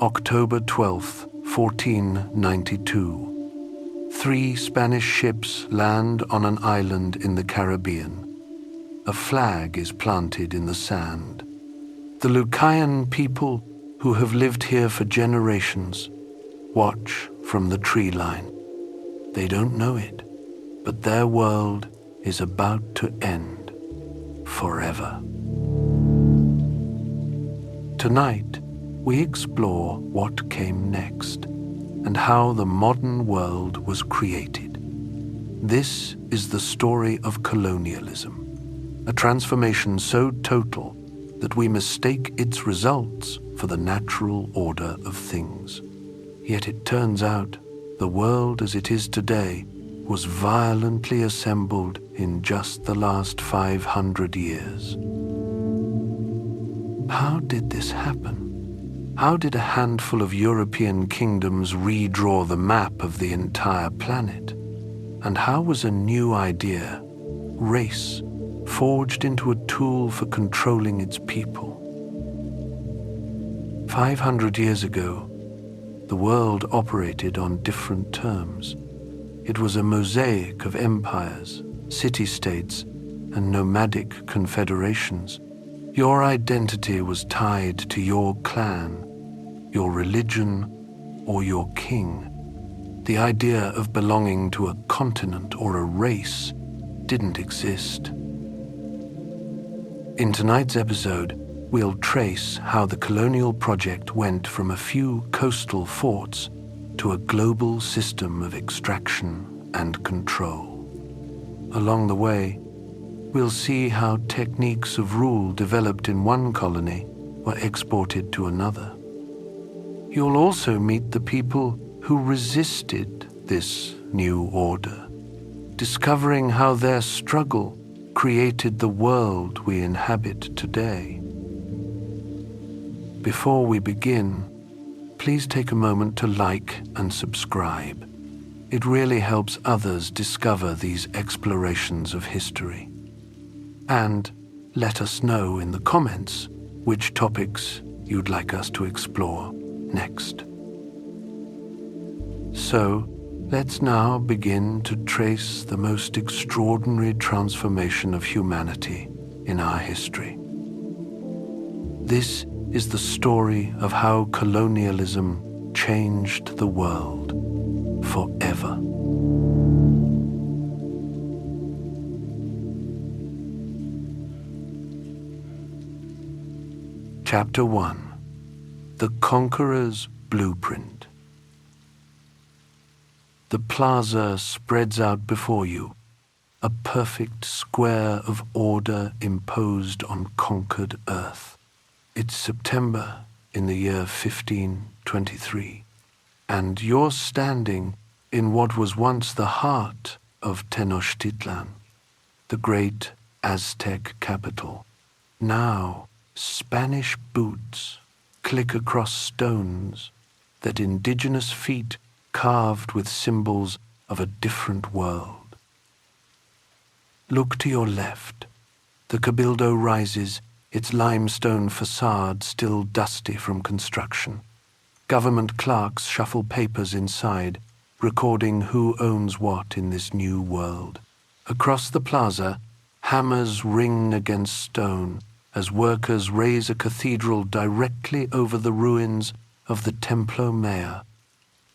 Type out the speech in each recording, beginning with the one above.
October 12th, 1492. 3 Spanish ships land on an island in the Caribbean. A flag is planted in the sand. The Lucayan people, who have lived here for generations, watch from the tree line. They don't know it, but their world is about to end forever. Tonight, we explore what came next and how the modern world was created. This is the story of colonialism, a transformation so total that we mistake its results for the natural order of things. Yet it turns out the world as it is today was violently assembled in just the last 500 years. How did this happen? How did a handful of European kingdoms redraw the map of the entire planet? And how was a new idea, race, forged into a tool for controlling its people? 500 years ago, the world operated on different terms. It was a mosaic of empires, city-states, and nomadic confederations. Your identity was tied to your clan, your religion, or your king. The idea of belonging to a continent or a race didn't exist. In tonight's episode, we'll trace how the colonial project went from a few coastal forts to a global system of extraction and control. Along the way, we'll see how techniques of rule developed in one colony were exported to another. You'll also meet the people who resisted this new order, discovering how their struggle created the world we inhabit today. Before we begin, please take a moment to like and subscribe. It really helps others discover these explorations of history. And let us know in the comments which topics you'd like us to explore next. So, let's now begin to trace the most extraordinary transformation of humanity in our history. This is the story of how colonialism changed the world forever. Chapter 1. The Conqueror's Blueprint. The plaza spreads out before you, a perfect square of order imposed on conquered earth. It's September in the year 1523, and you're standing in what was once the heart of Tenochtitlan, the great Aztec capital. Now, Spanish boots click across stones that indigenous feet carved with symbols of a different world. Look to your left. The Cabildo rises, its limestone facade still dusty from construction. Government clerks shuffle papers inside, recording who owns what in this new world. Across the plaza, hammers ring against stone as workers raise a cathedral directly over the ruins of the Templo Mayor.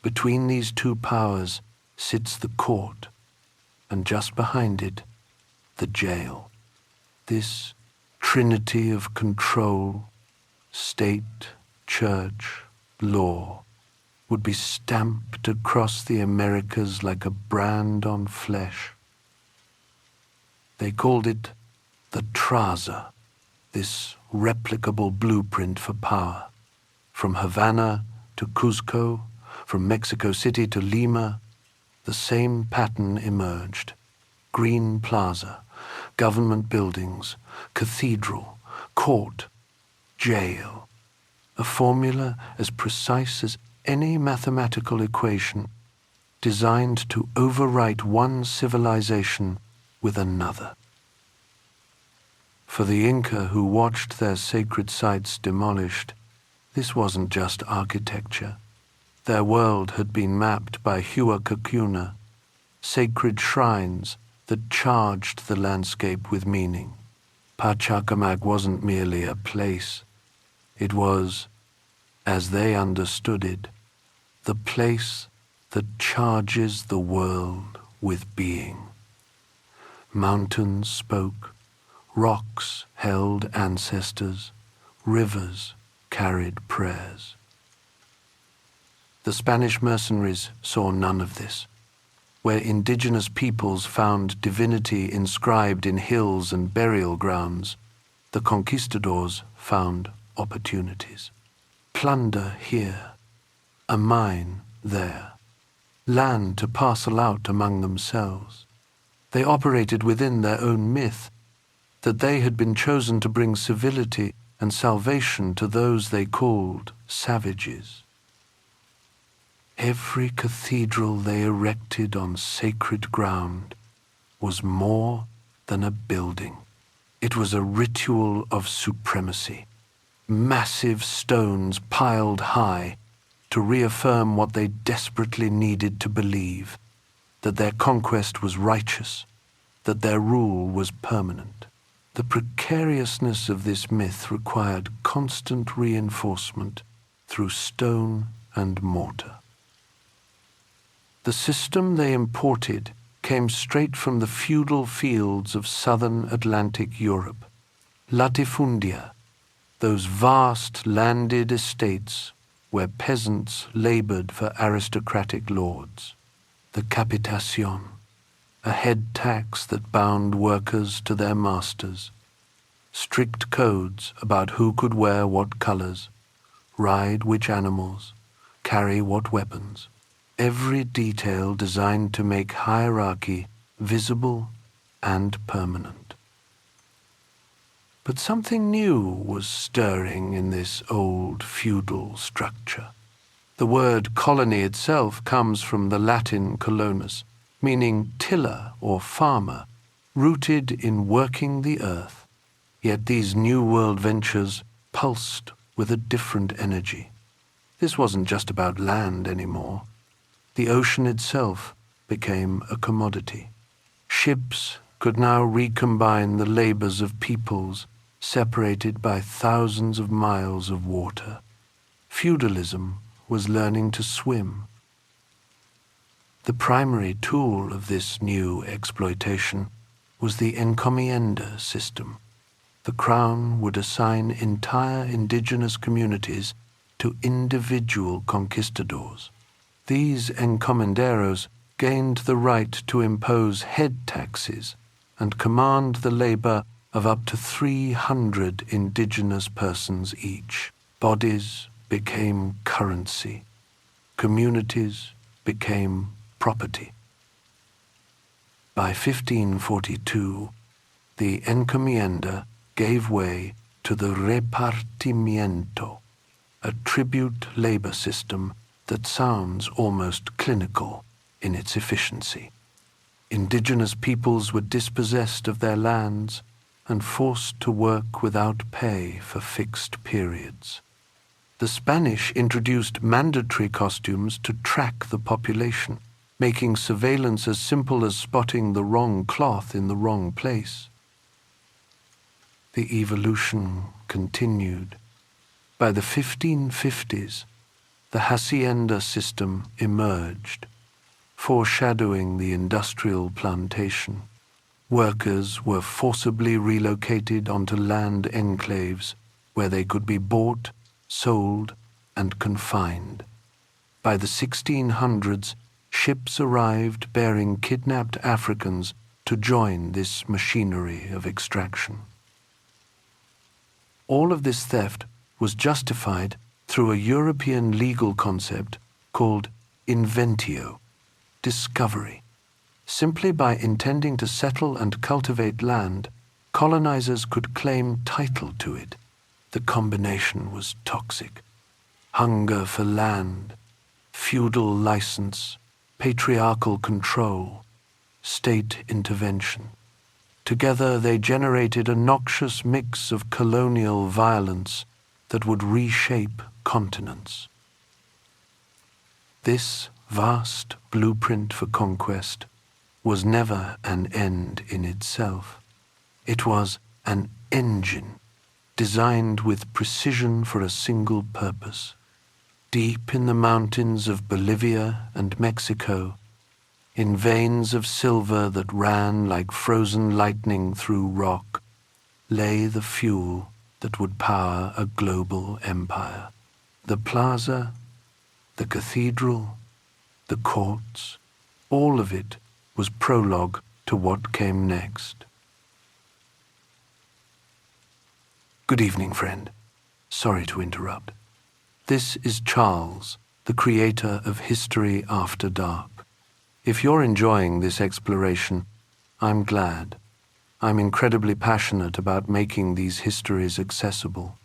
Between these two powers sits the court, and just behind it, the jail. This trinity of control, state, church, law, would be stamped across the Americas like a brand on flesh. They called it the Traza, this replicable blueprint for power. From Havana to Cuzco, from Mexico City to Lima, the same pattern emerged. Green plaza, government buildings, cathedral, court, jail. A formula as precise as any mathematical equation, designed to overwrite one civilization with another. For the Inca who watched their sacred sites demolished, This wasn't just architecture. Their world had been mapped by Huacacuna, sacred shrines that charged the landscape with meaning. Pachacamac wasn't merely a place. It was, as they understood it, the place that charges the world with being. Mountains spoke, rocks held ancestors, rivers carried prayers. The Spanish mercenaries saw none of this. Where indigenous peoples found divinity inscribed in hills and burial grounds, the conquistadors found opportunities. Plunder here, a mine there, land to parcel out among themselves. They operated within their own myth, that they had been chosen to bring civility and salvation to those they called savages. Every cathedral they erected on sacred ground was more than a building. It was a ritual of supremacy. Massive stones piled high to reaffirm what they desperately needed to believe, that their conquest was righteous, that their rule was permanent. The precariousness of this myth required constant reinforcement through stone and mortar. The system they imported came straight from the feudal fields of southern Atlantic Europe. Latifundia, those vast landed estates where peasants labored for aristocratic lords. The capitation, a head tax that bound workers to their masters. Strict codes about who could wear what colors, ride which animals, carry what weapons. Every detail designed to make hierarchy visible and permanent. But something new was stirring in this old feudal structure. The word colony itself comes from the Latin colonus, meaning tiller or farmer, rooted in working the earth. Yet these New World ventures pulsed with a different energy. This wasn't just about land anymore. The ocean itself became a commodity. Ships could now recombine the labors of peoples separated by thousands of miles of water. Feudalism was learning to swim. The primary tool of this new exploitation was the encomienda system. The crown would assign entire indigenous communities to individual conquistadors. These encomenderos gained the right to impose head taxes and command the labor of up to 300 indigenous persons each. Bodies became currency. Communities became property. By 1542, the encomienda gave way to the repartimiento, a tribute labor system that sounds almost clinical in its efficiency. Indigenous peoples were dispossessed of their lands and forced to work without pay for fixed periods. The Spanish introduced mandatory costumes to track the population, making surveillance as simple as spotting the wrong cloth in the wrong place. The evolution continued. By the 1550s, the hacienda system emerged, foreshadowing the industrial plantation. Workers were forcibly relocated onto land enclaves where they could be bought, sold, and confined. By the 1600s, ships arrived bearing kidnapped Africans to join this machinery of extraction. All of this theft was justified through a European legal concept called inventio, discovery. Simply by intending to settle and cultivate land, colonizers could claim title to it. The combination was toxic. Hunger for land, feudal license, patriarchal control, state intervention. Together they generated a noxious mix of colonial violence that would reshape continents. This vast blueprint for conquest was never an end in itself. It was an engine designed with precision for a single purpose. Deep in the mountains of Bolivia and Mexico, in veins of silver that ran like frozen lightning through rock, lay the fuel that would power a global empire. The plaza, the cathedral, the courts, all of it was prologue to what came next. Good evening, friend. Sorry to interrupt. This is Charles, the creator of History After Dark. If you're enjoying this exploration, I'm glad. I'm incredibly passionate about making these histories accessible.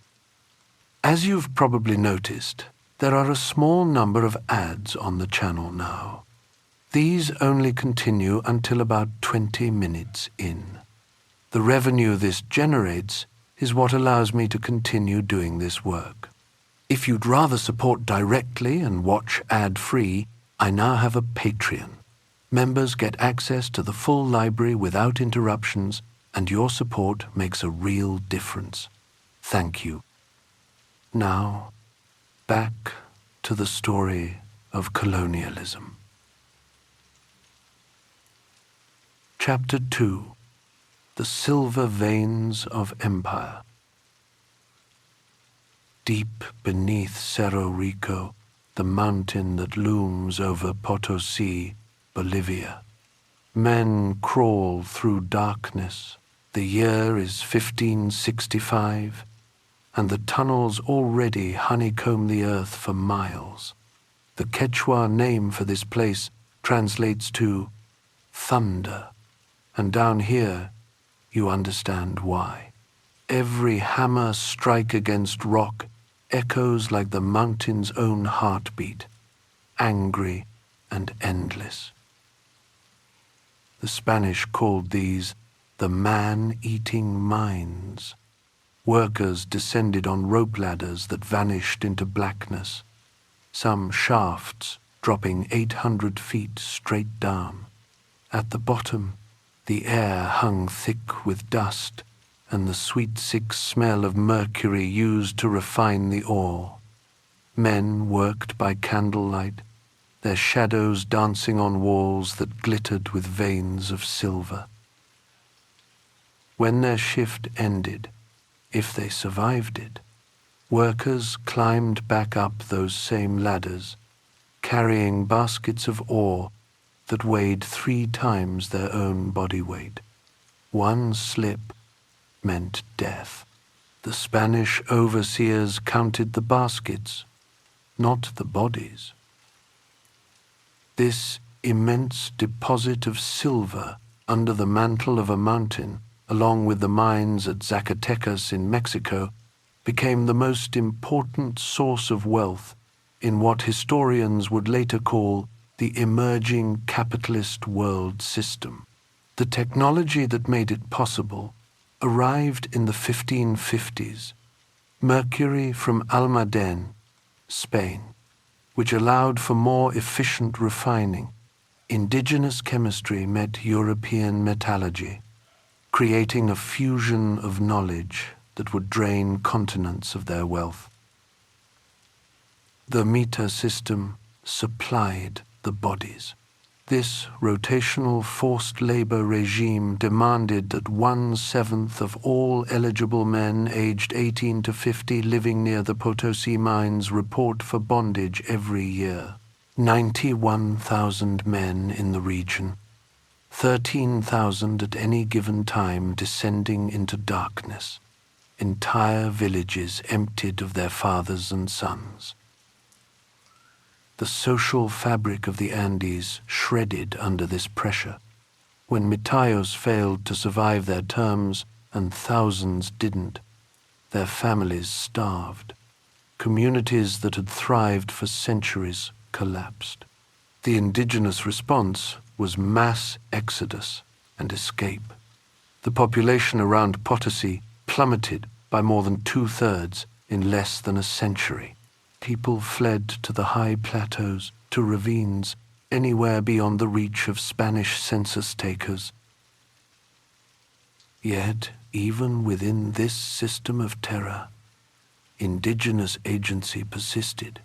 As you've probably noticed, there are a small number of ads on the channel now. These only continue until about 20 minutes in. The revenue this generates is what allows me to continue doing this work. If you'd rather support directly and watch ad-free, I now have a Patreon. Members get access to the full library without interruptions, and your support makes a real difference. Thank you. Now, back to the story of colonialism. Chapter 2. The Silver Veins of Empire. Deep beneath Cerro Rico, the mountain that looms over Potosi, Bolivia, men crawl through darkness. The year is 1565, and the tunnels already honeycomb the earth for miles. The Quechua name for this place translates to thunder, and down here you understand why. Every hammer strike against rock echoes like the mountain's own heartbeat, angry and endless. The Spanish called these the man-eating mines. Workers descended on rope ladders that vanished into blackness, some shafts dropping 800 feet straight down. At the bottom, the air hung thick with dust and the sweet sick smell of mercury used to refine the ore. Men worked by candlelight, their shadows dancing on walls that glittered with veins of silver. When their shift ended, if they survived it, workers climbed back up those same ladders, carrying baskets of ore that weighed 3 times their own body weight. One slip meant death. The Spanish overseers counted the baskets, not the bodies. This immense deposit of silver under the mantle of a mountain, along with the mines at Zacatecas in Mexico, became the most important source of wealth in what historians would later call the emerging capitalist world system. The technology that made it possible arrived in the 1550s. Mercury from Almaden, Spain, which allowed for more efficient refining. Indigenous chemistry met European metallurgy, creating a fusion of knowledge that would drain continents of their wealth. The meter system supplied the bodies. This rotational forced labor regime demanded that 1/7 of all eligible men aged 18 to 50 living near the Potosi mines report for bondage every year. 91,000 men in the region, 13,000 at any given time descending into darkness, entire villages emptied of their fathers and sons. The social fabric of the Andes shredded under this pressure. When Mitayos failed to survive their terms and thousands didn't, their families starved. Communities that had thrived for centuries collapsed. The indigenous response was mass exodus and escape. The population around Potosi plummeted by more than 2/3 in less than a century. People fled to the high plateaus, to ravines, anywhere beyond the reach of Spanish census takers. Yet, even within this system of terror, indigenous agency persisted.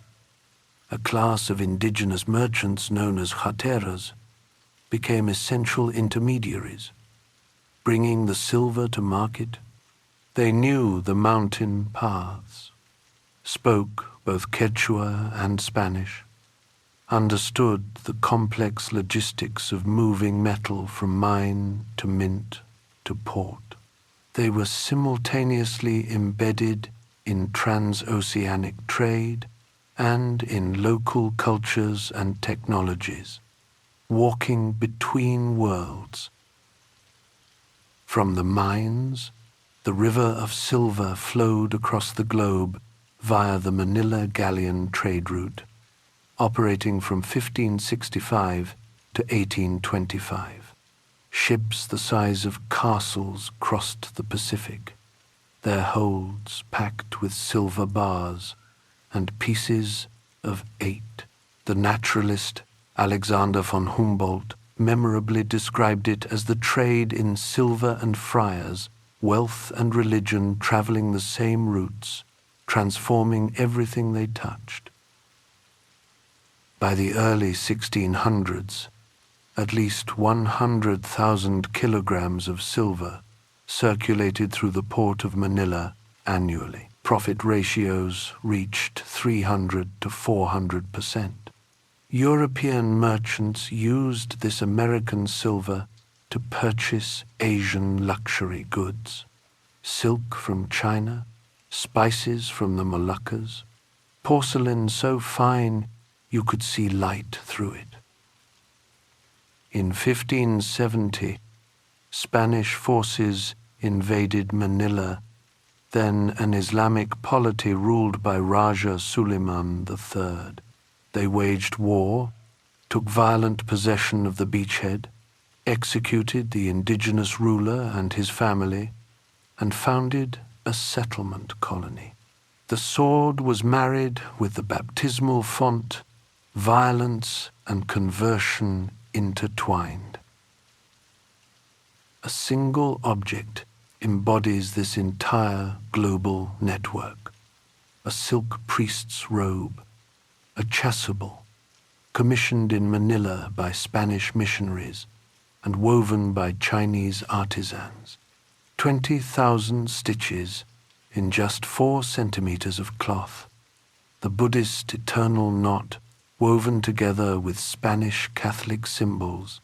A class of indigenous merchants known as hateras became essential intermediaries, bringing the silver to market. They knew the mountain paths, spoke both Quechua and Spanish, understood the complex logistics of moving metal from mine to mint to port. They were simultaneously embedded in transoceanic trade and in local cultures and technologies, walking between worlds. From the mines, the river of silver flowed across the globe via the Manila galleon trade route, operating from 1565 to 1825. Ships the size of castles crossed the Pacific, their holds packed with silver bars and pieces of 8. The naturalist Alexander von Humboldt memorably described it as the trade in silver and friars, wealth and religion traveling the same routes, transforming everything they touched. By the early 1600s, at least 100,000 kilograms of silver circulated through the port of Manila annually. Profit ratios reached 300 to 400%. European merchants used this American silver to purchase Asian luxury goods, silk from China, spices from the Moluccas, porcelain so fine you could see light through it. In 1570, Spanish forces invaded Manila, then an Islamic polity ruled by Raja Suleiman III. They waged war, took violent possession of the beachhead, executed the indigenous ruler and his family, and founded a settlement colony. The sword was married with the baptismal font, violence and conversion intertwined. A single object embodies this entire global network: a silk priest's robe, a chasuble, commissioned in Manila by Spanish missionaries and woven by Chinese artisans. 20,000 stitches in just 4 centimeters of cloth, the Buddhist eternal knot woven together with Spanish Catholic symbols,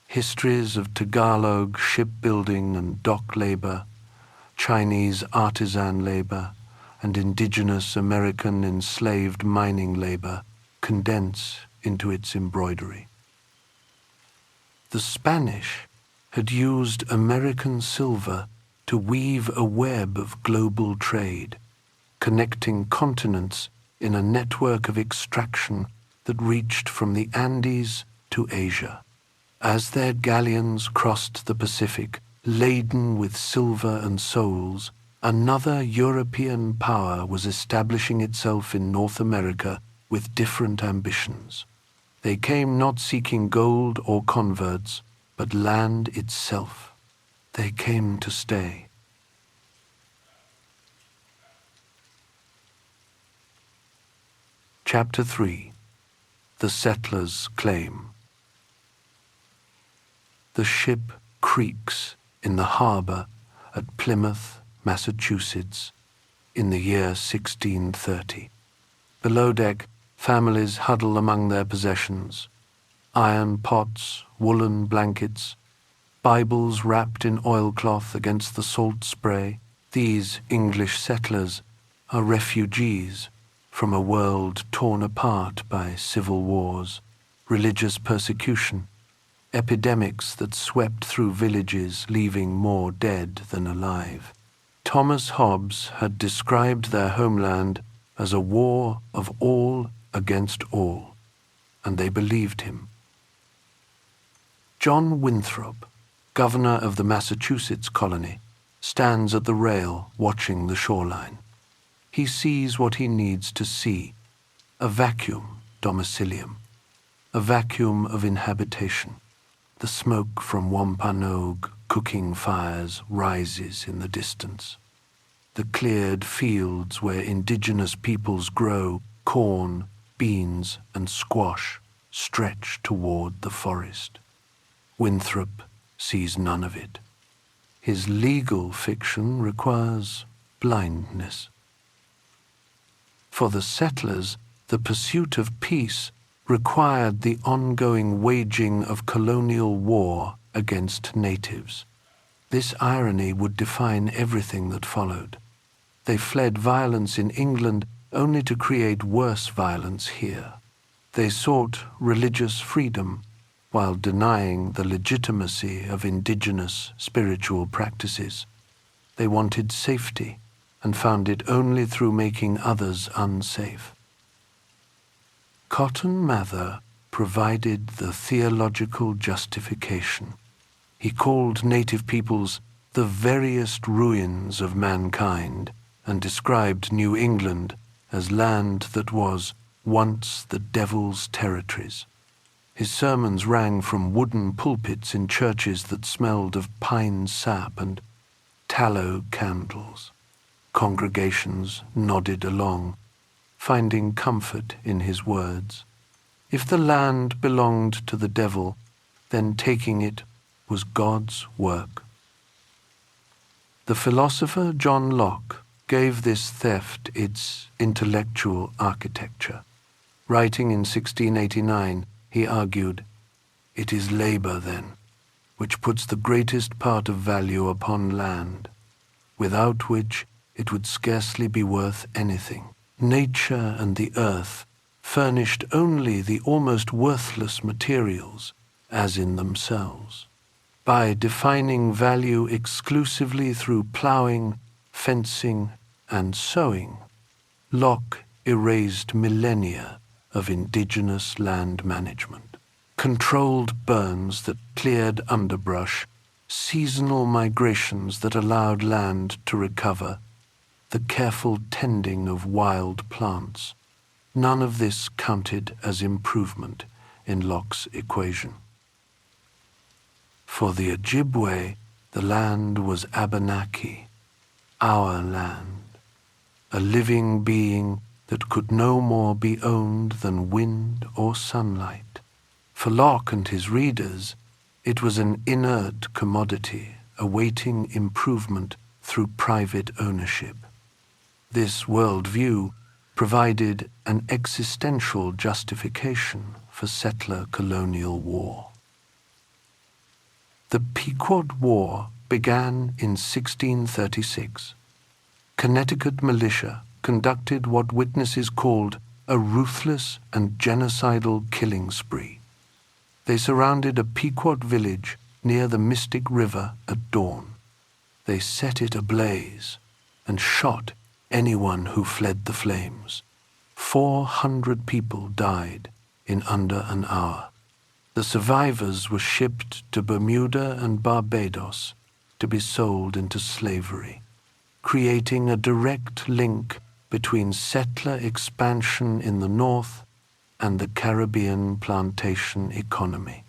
histories of Tagalog shipbuilding and dock labor, Chinese artisan labor, and indigenous American enslaved mining labor condense into its embroidery. The Spanish had used American silver to weave a web of global trade, connecting continents in a network of extraction that reached from the Andes to Asia. As their galleons crossed the Pacific, laden with silver and souls, another European power was establishing itself in North America with different ambitions. They came not seeking gold or converts, but land itself. They came to stay. Chapter 3. The Settler's Claim. The ship creaks in the harbor at Plymouth, Massachusetts, in the year 1630. Below deck, families huddle among their possessions: iron pots, woolen blankets, Bibles wrapped in oilcloth against the salt spray. These English settlers are refugees from a world torn apart by civil wars, religious persecution, epidemics that swept through villages, leaving more dead than alive. Thomas Hobbes had described their homeland as a war of all against all, and they believed him. John Winthrop, governor of the Massachusetts colony, stands at the rail watching the shoreline. He sees what he needs to see A vacuum domicilium, a vacuum of inhabitation. The smoke from Wampanoag cooking fires rises in the distance. The cleared fields where indigenous peoples grow corn, beans, and squash stretch toward the forest. Winthrop sees none of it. His legal fiction requires blindness. For the settlers, the pursuit of peace required the ongoing waging of colonial war against natives. This irony would define everything that followed. They fled violence in England only to create worse violence here. They sought religious freedom while denying the legitimacy of indigenous spiritual practices. They wanted safety and found it only through making others unsafe. Cotton Mather provided the theological justification. He called native peoples the veriest ruins of mankind and described New England as land that was once the devil's territories. His sermons rang from wooden pulpits in churches that smelled of pine sap and tallow candles. Congregations nodded along, finding comfort in his words. If the land belonged to the devil, then taking it was God's work. The philosopher John Locke gave this theft its intellectual architecture. Writing in 1689, he argued, "It is labor, then, which puts the greatest part of value upon land, without which it would scarcely be worth anything. Nature and the earth furnished only the almost worthless materials, as in themselves. By defining value exclusively through ploughing, fencing, and sowing, Locke erased millennia of indigenous land management. Controlled burns that cleared underbrush, seasonal migrations that allowed land to recover, the careful tending of wild plants. None of this counted as improvement in Locke's equation. For the Ojibwe, the land was Abenaki, our land, a living being that could no more be owned than wind or sunlight. For Locke and his readers, it was an inert commodity awaiting improvement through private ownership. This worldview provided an existential justification for settler colonial war. The Pequot War began in 1636. Connecticut militia conducted what witnesses called a ruthless and genocidal killing spree. They surrounded a Pequot village near the Mystic River at dawn. They set it ablaze and shot anyone who fled the flames. 400 people died in under an hour. The survivors were shipped to Bermuda and Barbados to be sold into slavery, creating a direct link between settler expansion in the North and the Caribbean plantation economy.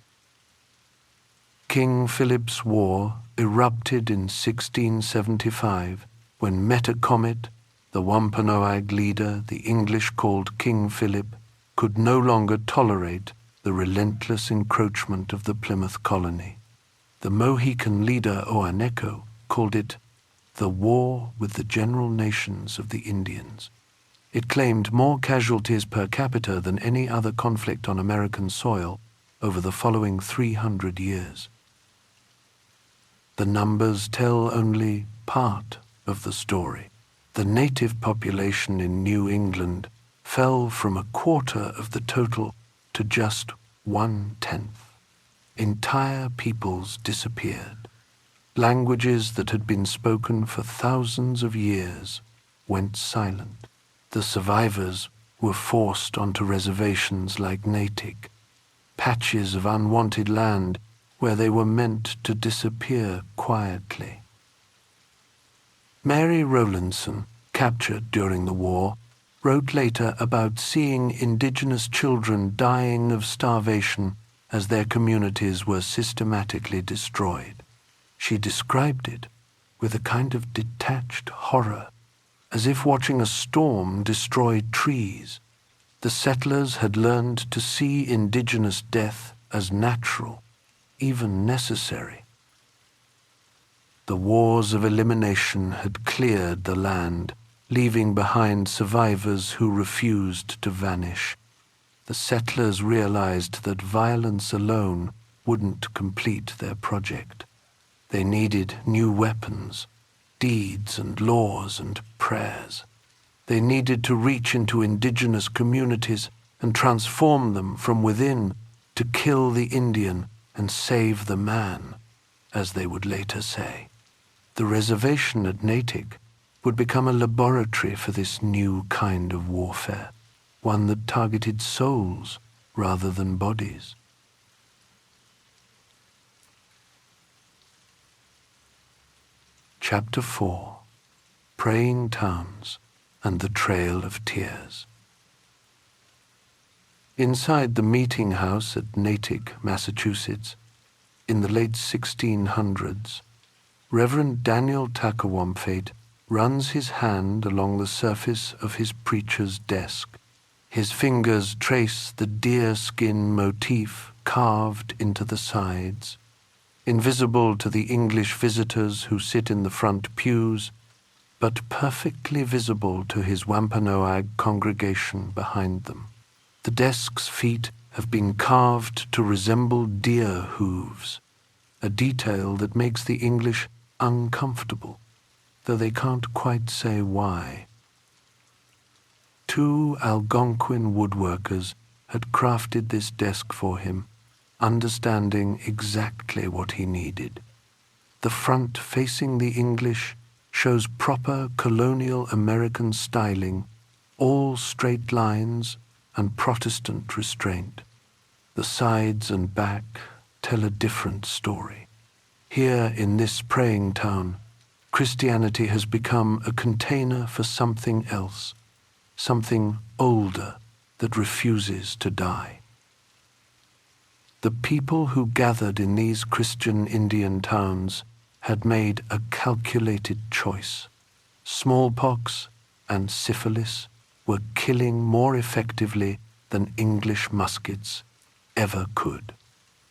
King Philip's War erupted in 1675 when Metacomet, the Wampanoag leader the English called King Philip, could no longer tolerate the relentless encroachment of the Plymouth colony. The Mohican leader Oaneko called it the war with the general nations of the Indians. It claimed more casualties per capita than any other conflict on American soil over the following 300 years. The numbers tell only part of the story. The native population in New England fell from a quarter of the total to just 1/10. Entire peoples disappeared. Languages that had been spoken for thousands of years went silent. The survivors were forced onto reservations like Natick, patches of unwanted land where they were meant to disappear quietly. Mary Rowlandson, captured during the war, wrote later about seeing indigenous children dying of starvation as their communities were systematically destroyed. She described it with a kind of detached horror, as if watching a storm destroy trees. The settlers had learned to see indigenous death as natural, even necessary. The wars of elimination had cleared the land, leaving behind survivors who refused to vanish. The settlers realized that violence alone wouldn't complete their project. They needed new weapons, deeds and laws and prayers. They needed to reach into indigenous communities and transform them from within to kill the Indian and save the man, as they would later say. The reservation at Natick would become a laboratory for this new kind of warfare, one that targeted souls rather than bodies. Chapter 4. Praying Towns and the Trail of Tears. Inside the meeting house at Natick, Massachusetts, in the late 1600s, Reverend Daniel Takawampfate runs his hand along the surface of his preacher's desk. His fingers trace the deerskin motif carved into the sides. Invisible to the English visitors who sit in the front pews, but perfectly visible to his Wampanoag congregation behind them. The desk's feet have been carved to resemble deer hooves, a detail that makes the English uncomfortable, though they can't quite say why. 2 Algonquin woodworkers had crafted this desk for him, understanding exactly what he needed. The front facing the English shows proper colonial American styling, all straight lines and Protestant restraint. The sides and back tell a different story. Here in this praying town, Christianity has become a container for something else, something older that refuses to die. The people who gathered in these Christian Indian towns had made a calculated choice. Smallpox and syphilis were killing more effectively than English muskets ever could.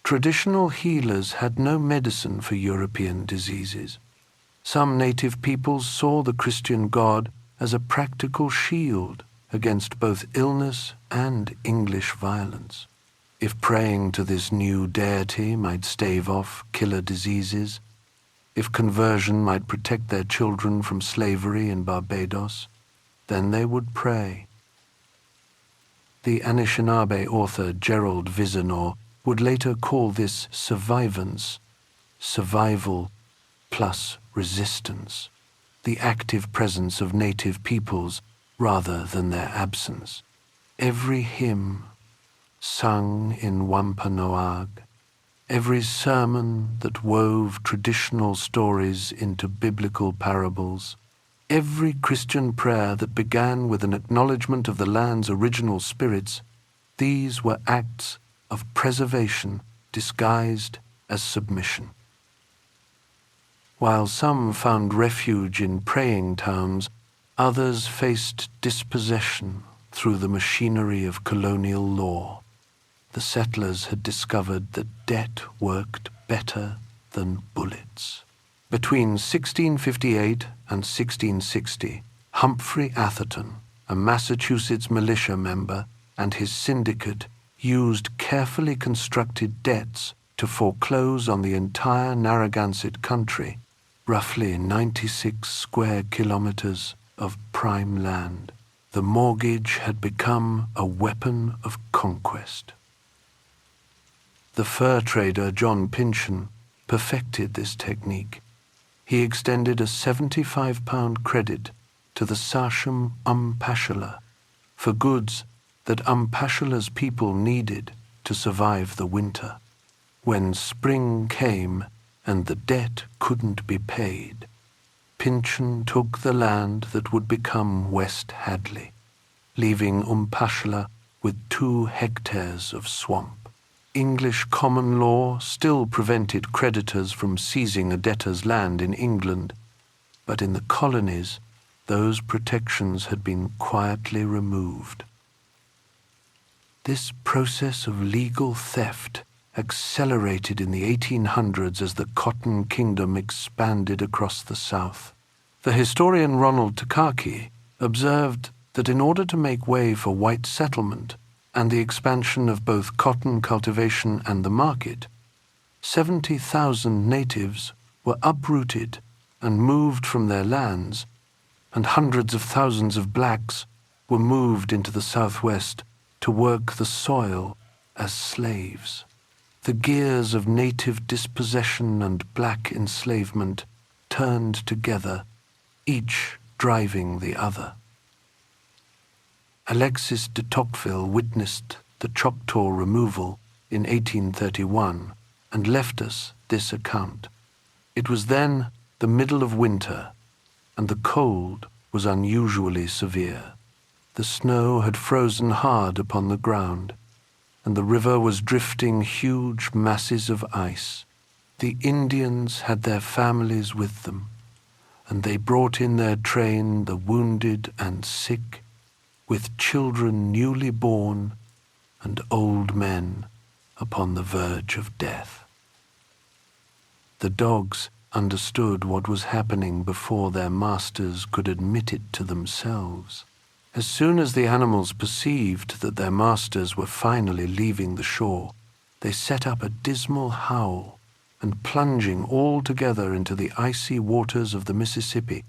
Traditional healers had no medicine for European diseases. Some native peoples saw the Christian God as a practical shield against both illness and English violence. If praying to this new deity might stave off killer diseases, if conversion might protect their children from slavery in Barbados, then they would pray. The Anishinaabe author Gerald Vizenor would later call this survivance, survival plus resistance, the active presence of native peoples rather than their absence. Every hymn sung in Wampanoag, every sermon that wove traditional stories into biblical parables, every Christian prayer that began with an acknowledgement of the land's original spirits, these were acts of preservation disguised as submission. While some found refuge in praying towns, others faced dispossession through the machinery of colonial law. The settlers had discovered that debt worked better than bullets. Between 1658 and 1660, Humphrey Atherton, a Massachusetts militia member, and his syndicate used carefully constructed debts to foreclose on the entire Narragansett country, roughly 96 square kilometers of prime land. The mortgage had become a weapon of conquest. The fur trader John Pynchon perfected this technique. He extended a 75-pound credit to the Sachem Umpashala for goods that Umpashala's people needed to survive the winter. When spring came and the debt couldn't be paid, Pynchon took the land that would become West Hadley. leaving Umpashla with 2 hectares of swamp. English common law still prevented creditors from seizing a debtor's land in England, but in the colonies, those protections had been quietly removed. This process of legal theft accelerated in the 1800s as the Cotton Kingdom expanded across the South. The historian Ronald Takaki observed that in order to make way for white settlement and the expansion of both cotton cultivation and the market, 70,000 natives were uprooted and moved from their lands, and hundreds of thousands of blacks were moved into the Southwest to work the soil as slaves. The gears of native dispossession and black enslavement turned together, each driving the other. Alexis de Tocqueville witnessed the Choctaw removal in 1831 and left us this account. It was then the middle of winter, and the cold was unusually severe. The snow had frozen hard upon the ground, and the river was drifting huge masses of ice. The Indians had their families with them, and they brought in their train the wounded and sick, with children newly born and old men upon the verge of death. The dogs understood what was happening before their masters could admit it to themselves. As soon as the animals perceived that their masters were finally leaving the shore, they set up a dismal howl, and plunging all together into the icy waters of the Mississippi,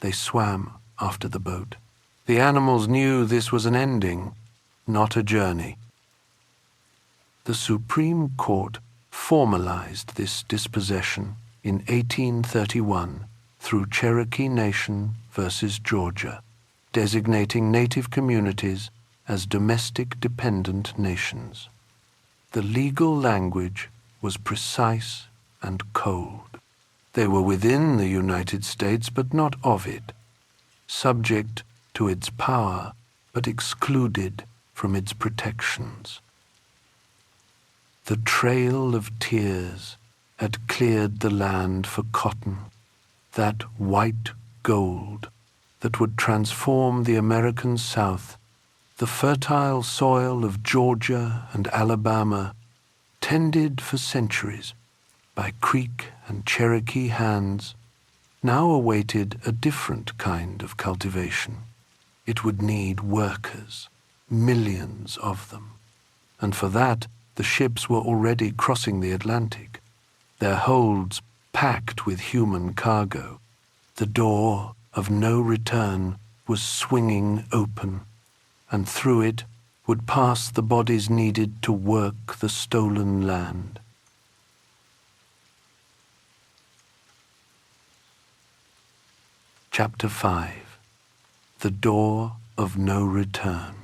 they swam after the boat. The animals knew this was an ending, not a journey. The Supreme Court formalized this dispossession in 1831 through Cherokee Nation versus Georgia, designating native communities as domestic dependent nations. The legal language was precise and cold. They were within the United States, but not of it, subject to its power, but excluded from its protections. The trail of tears had cleared the land for cotton, that white gold that would transform the American South. The fertile soil of Georgia and Alabama, tended for centuries by Creek and Cherokee hands, now awaited a different kind of cultivation. It would need workers, millions of them, and for that the ships were already crossing the Atlantic, their holds packed with human cargo. The door of no return was swinging open, and through it would pass the bodies needed to work the stolen land. Chapter 5. The Door of No Return.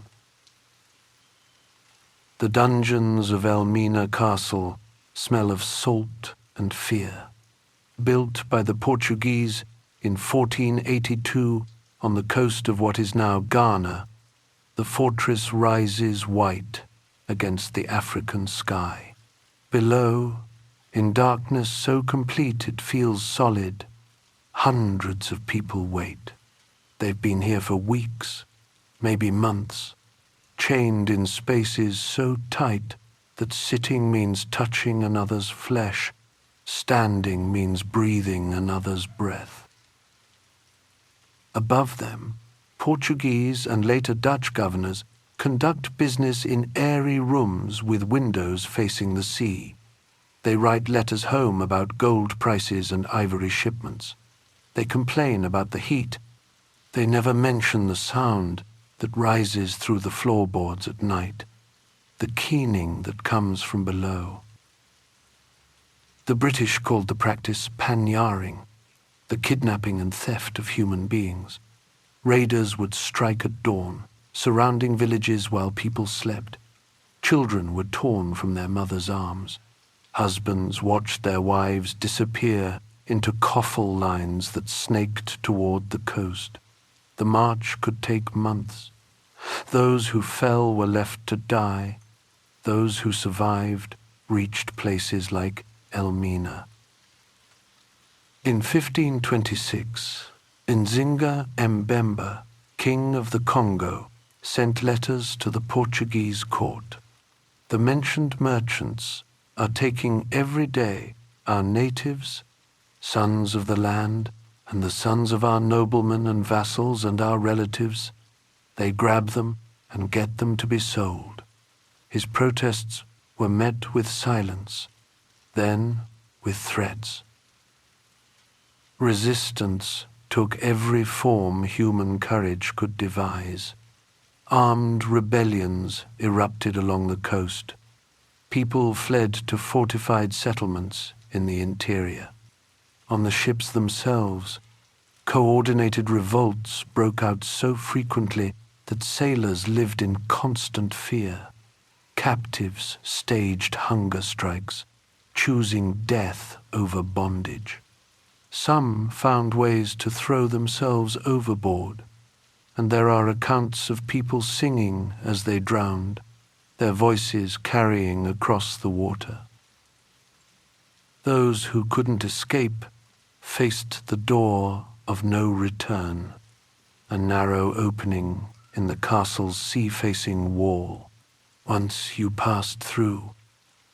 The dungeons of Elmina Castle smell of salt and fear. Built by the Portuguese in 1482 on the coast of what is now Ghana, the fortress rises white against the African sky. Below, in darkness so complete it feels solid, hundreds of people wait. They've been here for weeks, maybe months, chained in spaces so tight that sitting means touching another's flesh, standing means breathing another's breath. Above them, Portuguese and later Dutch governors conduct business in airy rooms with windows facing the sea. They write letters home about gold prices and ivory shipments. They complain about the heat. They never mention the sound that rises through the floorboards at night, the keening that comes from below. The British called the practice panyaring, the kidnapping and theft of human beings. Raiders would strike at dawn, surrounding villages while people slept. Children were torn from their mothers' arms. Husbands watched their wives disappear into coffle lines that snaked toward the coast. The march could take months, Those who fell were left to die. Those who survived reached places like Elmina. In 1526, Nzinga Mbemba, king of the Congo, sent letters to the Portuguese court. The mentioned merchants are taking every day our natives, sons of the land, and the sons of our noblemen and vassals and our relatives. They grab them and get them to be sold. His protests were met with silence, then with threats. Resistance took every form human courage could devise. Armed rebellions erupted along the coast. People fled to fortified settlements in the interior. On the ships themselves, coordinated revolts broke out so frequently that sailors lived in constant fear. Captives staged hunger strikes, choosing death over bondage. Some found ways to throw themselves overboard, and there are accounts of people singing as they drowned, their voices carrying across the water. Those who couldn't escape faced the door of no return, a narrow opening in the castle's sea-facing wall. Once you passed through,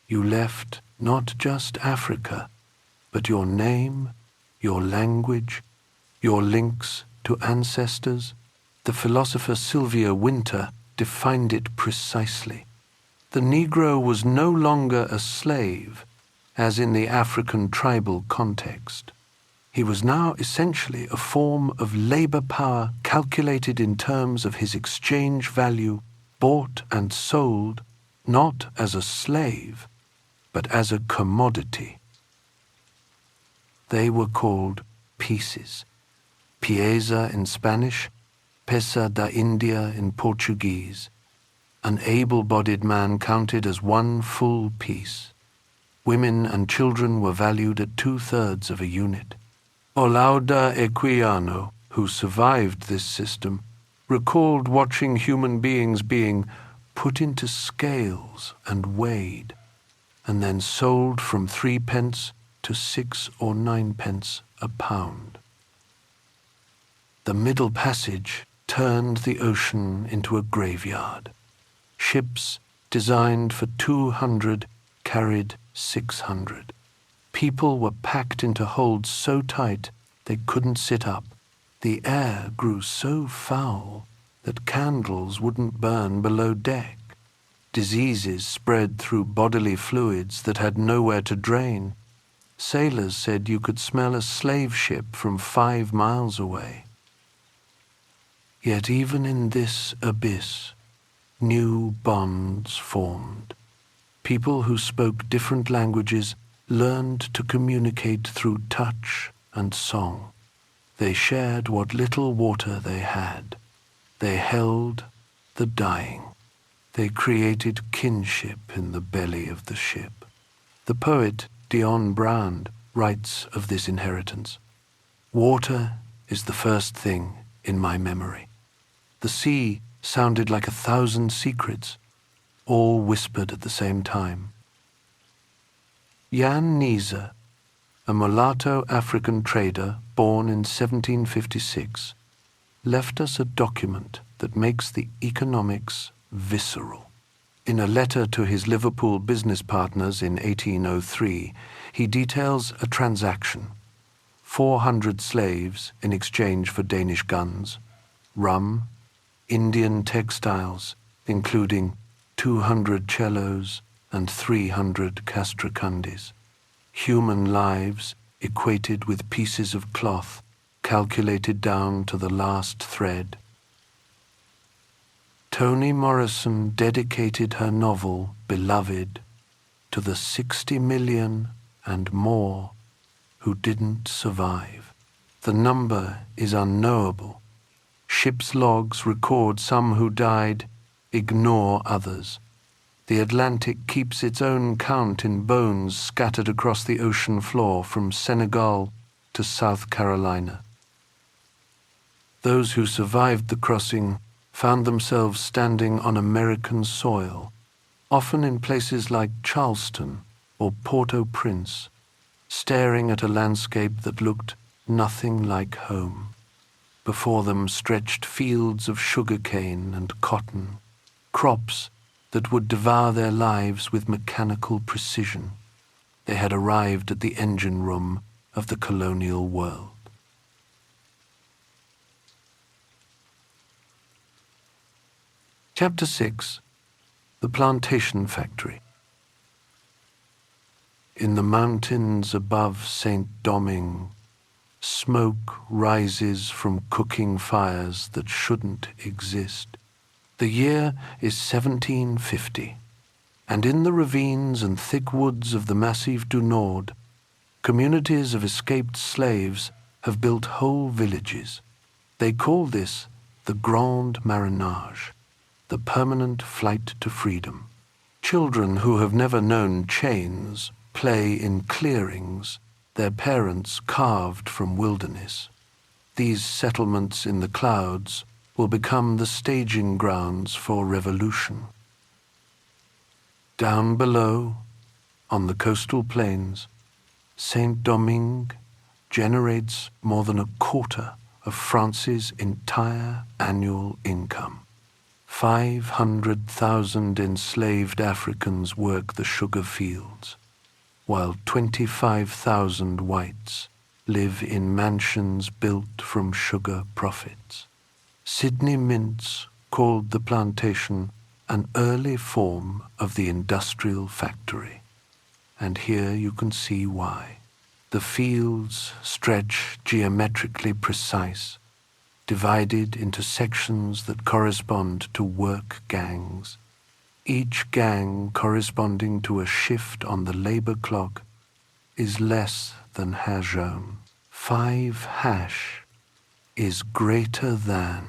you left not just Africa, but your name, your language, your links to ancestors. The philosopher Sylvia Wynter defined it precisely. The Negro was no longer a slave, as in the African tribal context. He was now essentially a form of labor power calculated in terms of his exchange value, bought and sold, not as a slave, but as a commodity. They were called pieces, pieza in Spanish, pesa da India in Portuguese. An able-bodied man counted as one full piece. Women and children were valued at 2/3 of a unit. Olaudah Equiano, who survived this system, recalled watching human beings being put into scales and weighed, and then sold from 3 pence to 6 or 9 pence a pound. The Middle Passage turned the ocean into a graveyard. Ships designed for 200 carried 600. People were packed into holds so tight they couldn't sit up. The air grew so foul that candles wouldn't burn below deck. Diseases spread through bodily fluids that had nowhere to drain. Sailors said you could smell a slave ship from 5 miles away. Yet even in this abyss, new bonds formed. People who spoke different languages learned to communicate through touch and song. They shared what little water they had. They held the dying. They created kinship in the belly of the ship. The poet Dion Brand writes of this inheritance. Water is the first thing in my memory. The sea sounded like 1,000 secrets, all whispered at the same time. Jan Nieser, a mulatto African trader born in 1756, left us a document that makes the economics visceral. In a letter to his Liverpool business partners in 1803, he details a transaction: 400 slaves in exchange for Danish guns, rum, Indian textiles, including 200 cellos and 300 castracundis, human lives equated with pieces of cloth calculated down to the last thread. Toni Morrison dedicated her novel, Beloved, to the 60 million and more who didn't survive. The number is unknowable. Ship's logs record some who died, ignore others. The Atlantic keeps its own count in bones scattered across the ocean floor from Senegal to South Carolina. Those who survived the crossing found themselves standing on American soil, often in places like Charleston or Port-au-Prince, staring at a landscape that looked nothing like home. Before them stretched fields of sugarcane and cotton, crops that would devour their lives with mechanical precision. They had arrived at the engine room of the colonial world. Chapter 6. The Plantation Factory. In the mountains above St. Domingue, smoke rises from cooking fires that shouldn't exist. The year is 1750, and in the ravines and thick woods of the Massif du Nord, communities of escaped slaves have built whole villages. They call this the Grand Marinage, the permanent flight to freedom. Children who have never known chains play in clearings their parents carved from wilderness. These settlements in the clouds will become the staging grounds for revolution. Down below, on the coastal plains, St. Domingue generates more than a quarter of France's entire annual income. 500,000 enslaved Africans work the sugar fields, while 25,000 whites live in mansions built from sugar profits. Sidney Mintz called the plantation an early form of the industrial factory, and here you can see why. The fields stretch geometrically precise, divided into sections that correspond to work gangs, each gang corresponding to a shift on the labor clock is less than Hajaune. 5 hash is greater than.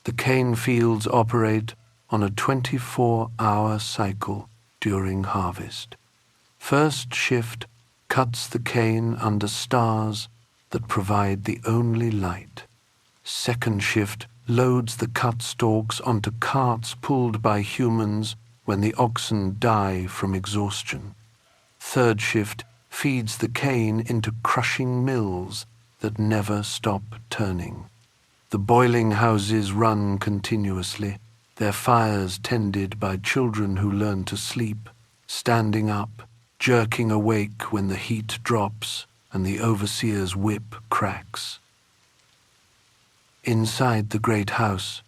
The cane fields operate on a 24-hour cycle during harvest. First shift cuts the cane under stars that provide the only light. Second shift loads the cut stalks onto carts pulled by humans when the oxen die from exhaustion. Third shift feeds the cane into crushing mills that never stop turning. The boiling houses run continuously, their fires tended by children who learn to sleep, standing up, jerking awake when the heat drops and the overseer's whip cracks. Inside the great house,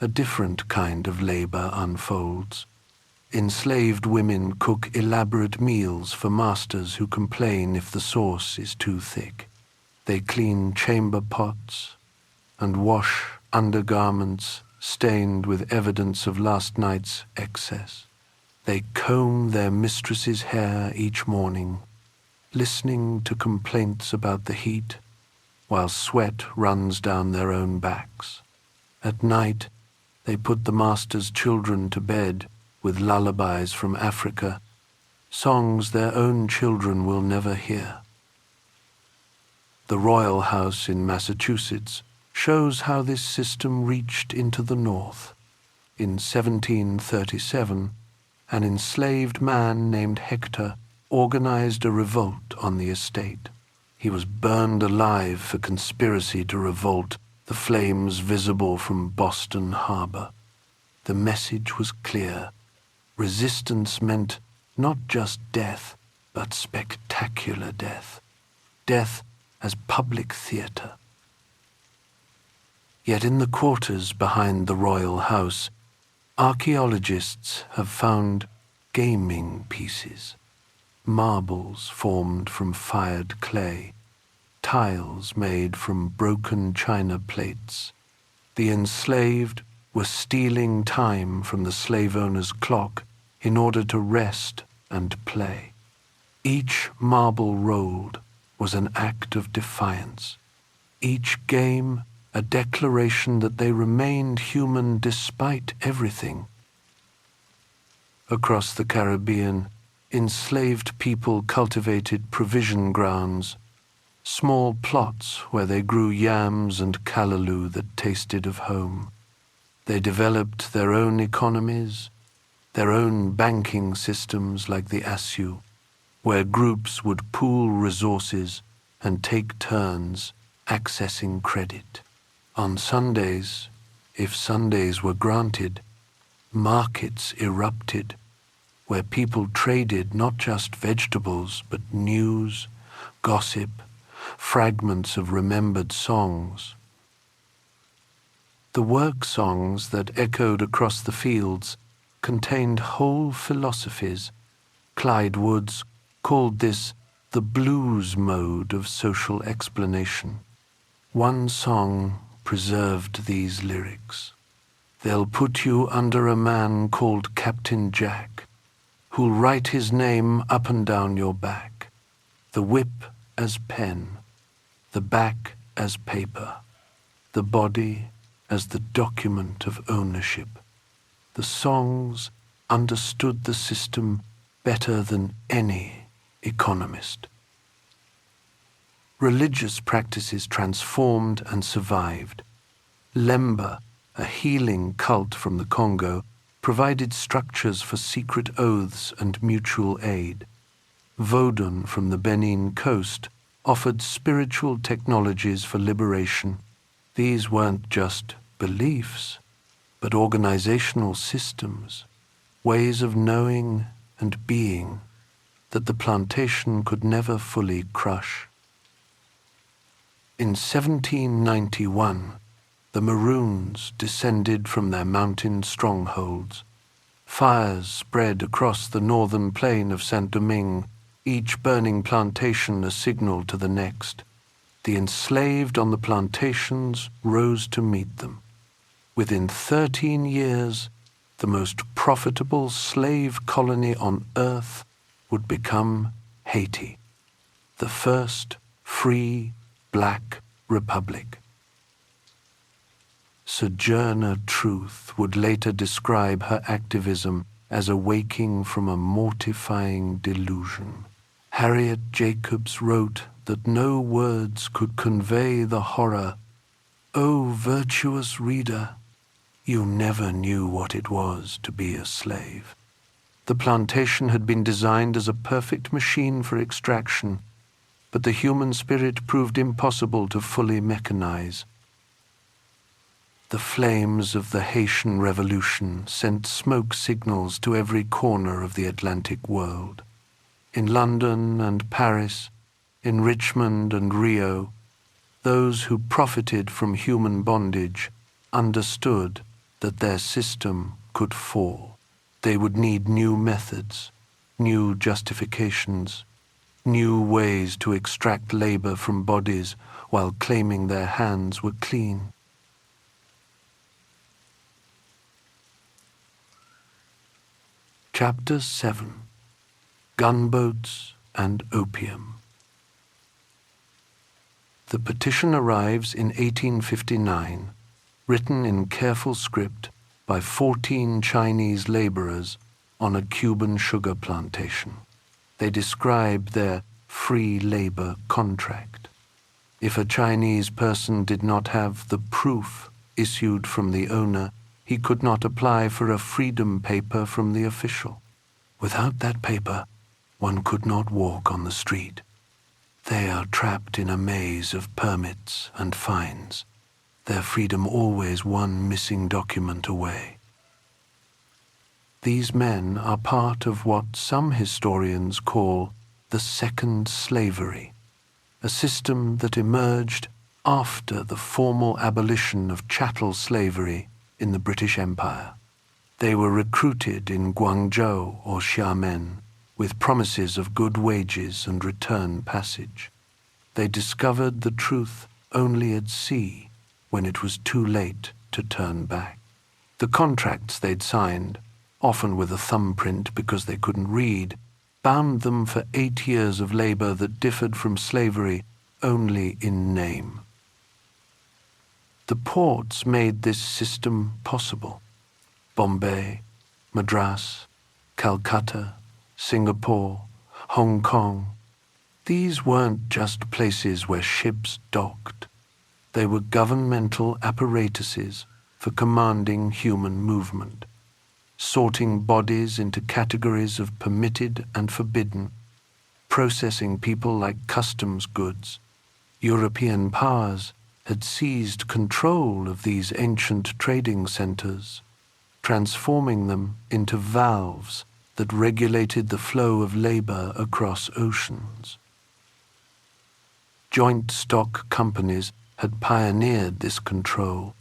a different kind of labor unfolds. Enslaved women cook elaborate meals for masters who complain if the sauce is too thick. They clean chamber pots and wash undergarments stained with evidence of last night's excess. They comb their mistress's hair each morning, listening to complaints about the heat, while sweat runs down their own backs. At night, they put the master's children to bed with lullabies from Africa, songs their own children will never hear. The Royal House in Massachusetts shows how this system reached into the North. In 1737, an enslaved man named Hector organized a revolt on the estate. He was burned alive for conspiracy to revolt, the flames visible from Boston Harbor. The message was clear. Resistance meant not just death, but spectacular death. Death as public theater. Yet in the quarters behind the Royal House, archaeologists have found gaming pieces. Marbles formed from fired clay, tiles made from broken china plates. The enslaved were stealing time from the slave owner's clock in order to rest and play. Each marble rolled was an act of defiance. Each game a declaration that they remained human despite everything. Across the Caribbean, enslaved people cultivated provision grounds, small plots where they grew yams and callaloo that tasted of home. They developed their own economies, their own banking systems like the ASU, where groups would pool resources and take turns accessing credit. On Sundays, if Sundays were granted, markets erupted, where people traded not just vegetables but news, gossip, fragments of remembered songs. The work songs that echoed across the fields contained whole philosophies. Clyde Woods called this the blues mode of social explanation. One song preserved these lyrics. They'll put you under a man called Captain Jack, who'll write his name up and down your back, the whip as pen, the back as paper, the body as the document of ownership. The songs understood the system better than any economist. Religious practices transformed and survived. Lemba, a healing cult from the Congo, provided structures for secret oaths and mutual aid. Vodun from the Benin coast offered spiritual technologies for liberation. These weren't just beliefs, but organizational systems, ways of knowing and being that the plantation could never fully crush. In 1791, the Maroons descended from their mountain strongholds. Fires spread across the northern plain of Saint-Domingue, each burning plantation a signal to the next. The enslaved on the plantations rose to meet them. Within 13 years, the most profitable slave colony on earth would become Haiti, the first free Black Republic. Sojourner Truth would later describe her activism as a waking from a mortifying delusion. Harriet Jacobs wrote that no words could convey the horror. "O virtuous reader, you never knew what it was to be a slave." The plantation had been designed as a perfect machine for extraction, but the human spirit proved impossible to fully mechanize. The flames of the Haitian Revolution sent smoke signals to every corner of the Atlantic world. In London and Paris, in Richmond and Rio, those who profited from human bondage understood that their system could fall. They would need new methods, new justifications, new ways to extract labor from bodies while claiming their hands were clean. Chapter 7. Gunboats and Opium. The petition arrives in 1859, written in careful script by 14 Chinese laborers on a Cuban sugar plantation. They describe their free labor contract. If a Chinese person did not have the proof issued from the owner, he could not apply for a freedom paper from the official. Without that paper, one could not walk on the street. They are trapped in a maze of permits and fines, their freedom always one missing document away. These men are part of what some historians call the second slavery, a system that emerged after the formal abolition of chattel slavery in the British Empire. They were recruited in Guangzhou or Xiamen with promises of good wages and return passage. They discovered the truth only at sea when it was too late to turn back. The contracts they'd signed, often with a thumbprint because they couldn't read, bound them for 8 years of labor that differed from slavery only in name. The ports made this system possible. Bombay, Madras, Calcutta, Singapore, Hong Kong. These weren't just places where ships docked. They were governmental apparatuses for commanding human movement, sorting bodies into categories of permitted and forbidden, processing people like customs goods. European powers had seized control of these ancient trading centers, transforming them into valves that regulated the flow of labor across oceans. Joint stock companies had pioneered this control.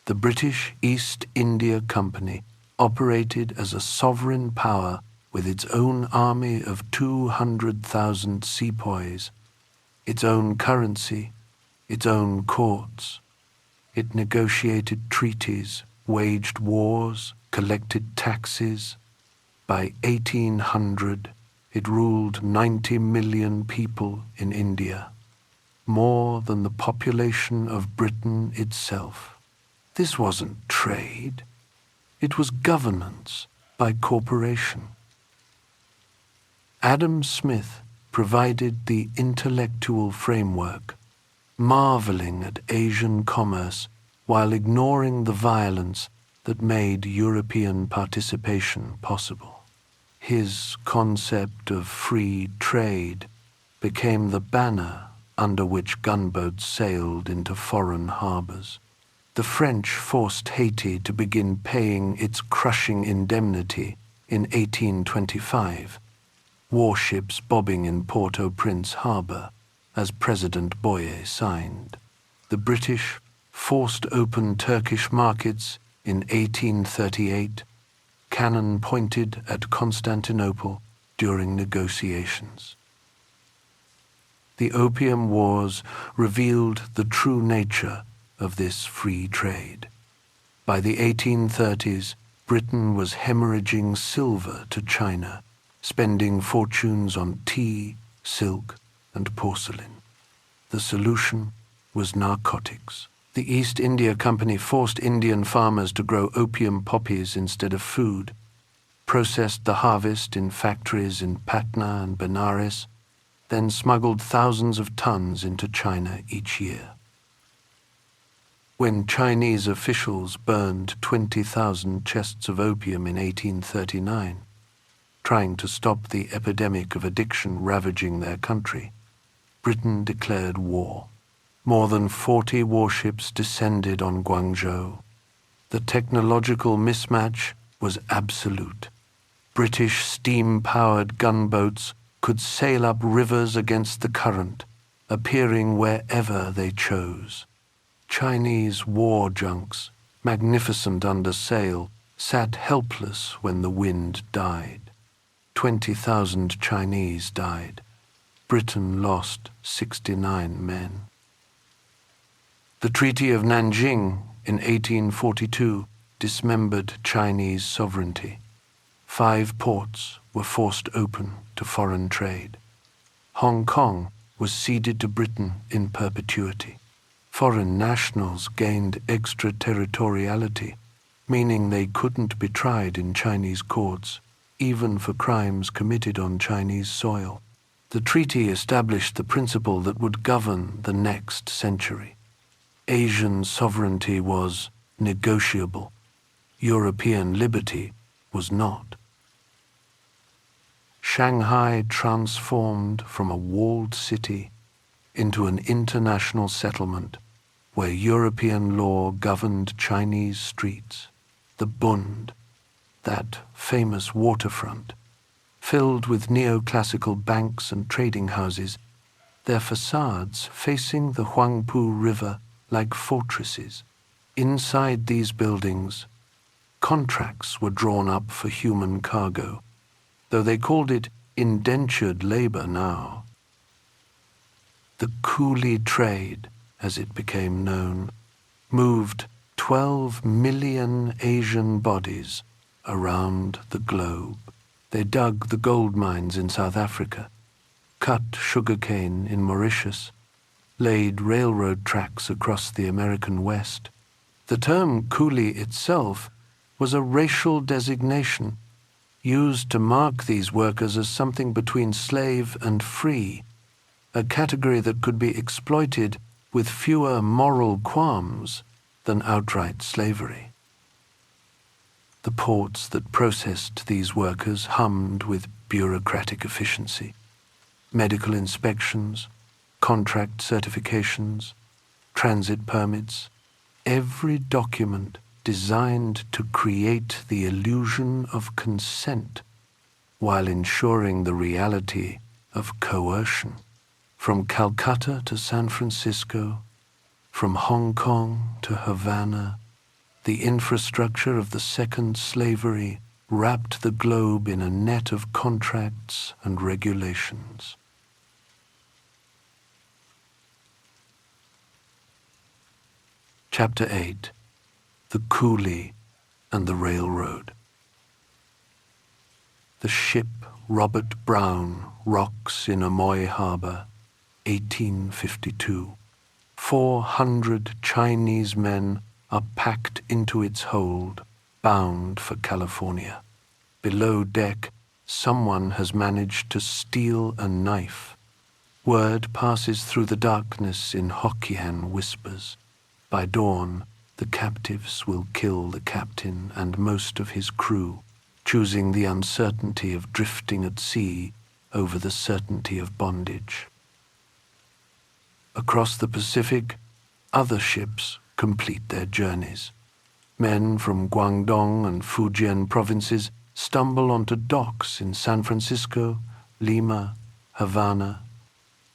The British East India Company operated as a sovereign power with its own army of 200,000 sepoys, its own currency, its own courts. It negotiated treaties, waged wars, collected taxes. By 1800, it ruled 90 million people in India, more than the population of Britain itself. This wasn't trade. It was governance by corporation. Adam Smith provided the intellectual framework, marveling at Asian commerce while ignoring the violence that made European participation possible. His concept of free trade became the banner under which gunboats sailed into foreign harbors. The French forced Haiti to begin paying its crushing indemnity in 1825, warships bobbing in Port-au-Prince harbor as President Boye signed. The British forced open Turkish markets in 1838, cannon pointed at Constantinople during negotiations. The Opium Wars revealed the true nature of this free trade. By the 1830s, Britain was hemorrhaging silver to China, spending fortunes on tea, silk, and porcelain. The solution was narcotics. The East India Company forced Indian farmers to grow opium poppies instead of food, processed the harvest in factories in Patna and Benares, then smuggled thousands of tons into China each year. When Chinese officials burned 20,000 chests of opium in 1839, trying to stop the epidemic of addiction ravaging their country, Britain declared war. More than 40 warships descended on Guangzhou. The technological mismatch was absolute. British steam-powered gunboats could sail up rivers against the current, appearing wherever they chose. Chinese war junks, magnificent under sail, sat helpless when the wind died. 20,000 Chinese died. Britain lost 69 men. The Treaty of Nanjing in 1842 dismembered Chinese sovereignty. 5 ports were forced open to foreign trade. Hong Kong was ceded to Britain in perpetuity. Foreign nationals gained extraterritoriality, meaning they couldn't be tried in Chinese courts, even for crimes committed on Chinese soil. The treaty established the principle that would govern the next century. Asian sovereignty was negotiable. European liberty was not. Shanghai transformed from a walled city into an international settlement where European law governed Chinese streets. The Bund, that famous waterfront, filled with neoclassical banks and trading houses, their facades facing the Huangpu River like fortresses. Inside these buildings, contracts were drawn up for human cargo, though they called it indentured labor now. The Coolie trade, as it became known, moved 12 million Asian bodies around the globe. They dug the gold mines in South Africa, cut sugarcane in Mauritius, laid railroad tracks across the American West. The term Coolie itself was a racial designation used to mark these workers as something between slave and free, a category that could be exploited with fewer moral qualms than outright slavery. The ports that processed these workers hummed with bureaucratic efficiency. Medical inspections, contract certifications, transit permits, every document designed to create the illusion of consent while ensuring the reality of coercion. From Calcutta to San Francisco, from Hong Kong to Havana, the infrastructure of the second slavery wrapped the globe in a net of contracts and regulations. Chapter 8. The Coolie and the Railroad. The ship Robert Brown rocks in Amoy Harbor, 1852. 400 Chinese men are packed into its hold, bound for California. Below deck, someone has managed to steal a knife. Word passes through the darkness in Hokkien whispers. By dawn, the captives will kill the captain and most of his crew, choosing the uncertainty of drifting at sea over the certainty of bondage. Across the Pacific, other ships complete their journeys. Men from Guangdong and Fujian provinces stumble onto docks in San Francisco, Lima, Havana.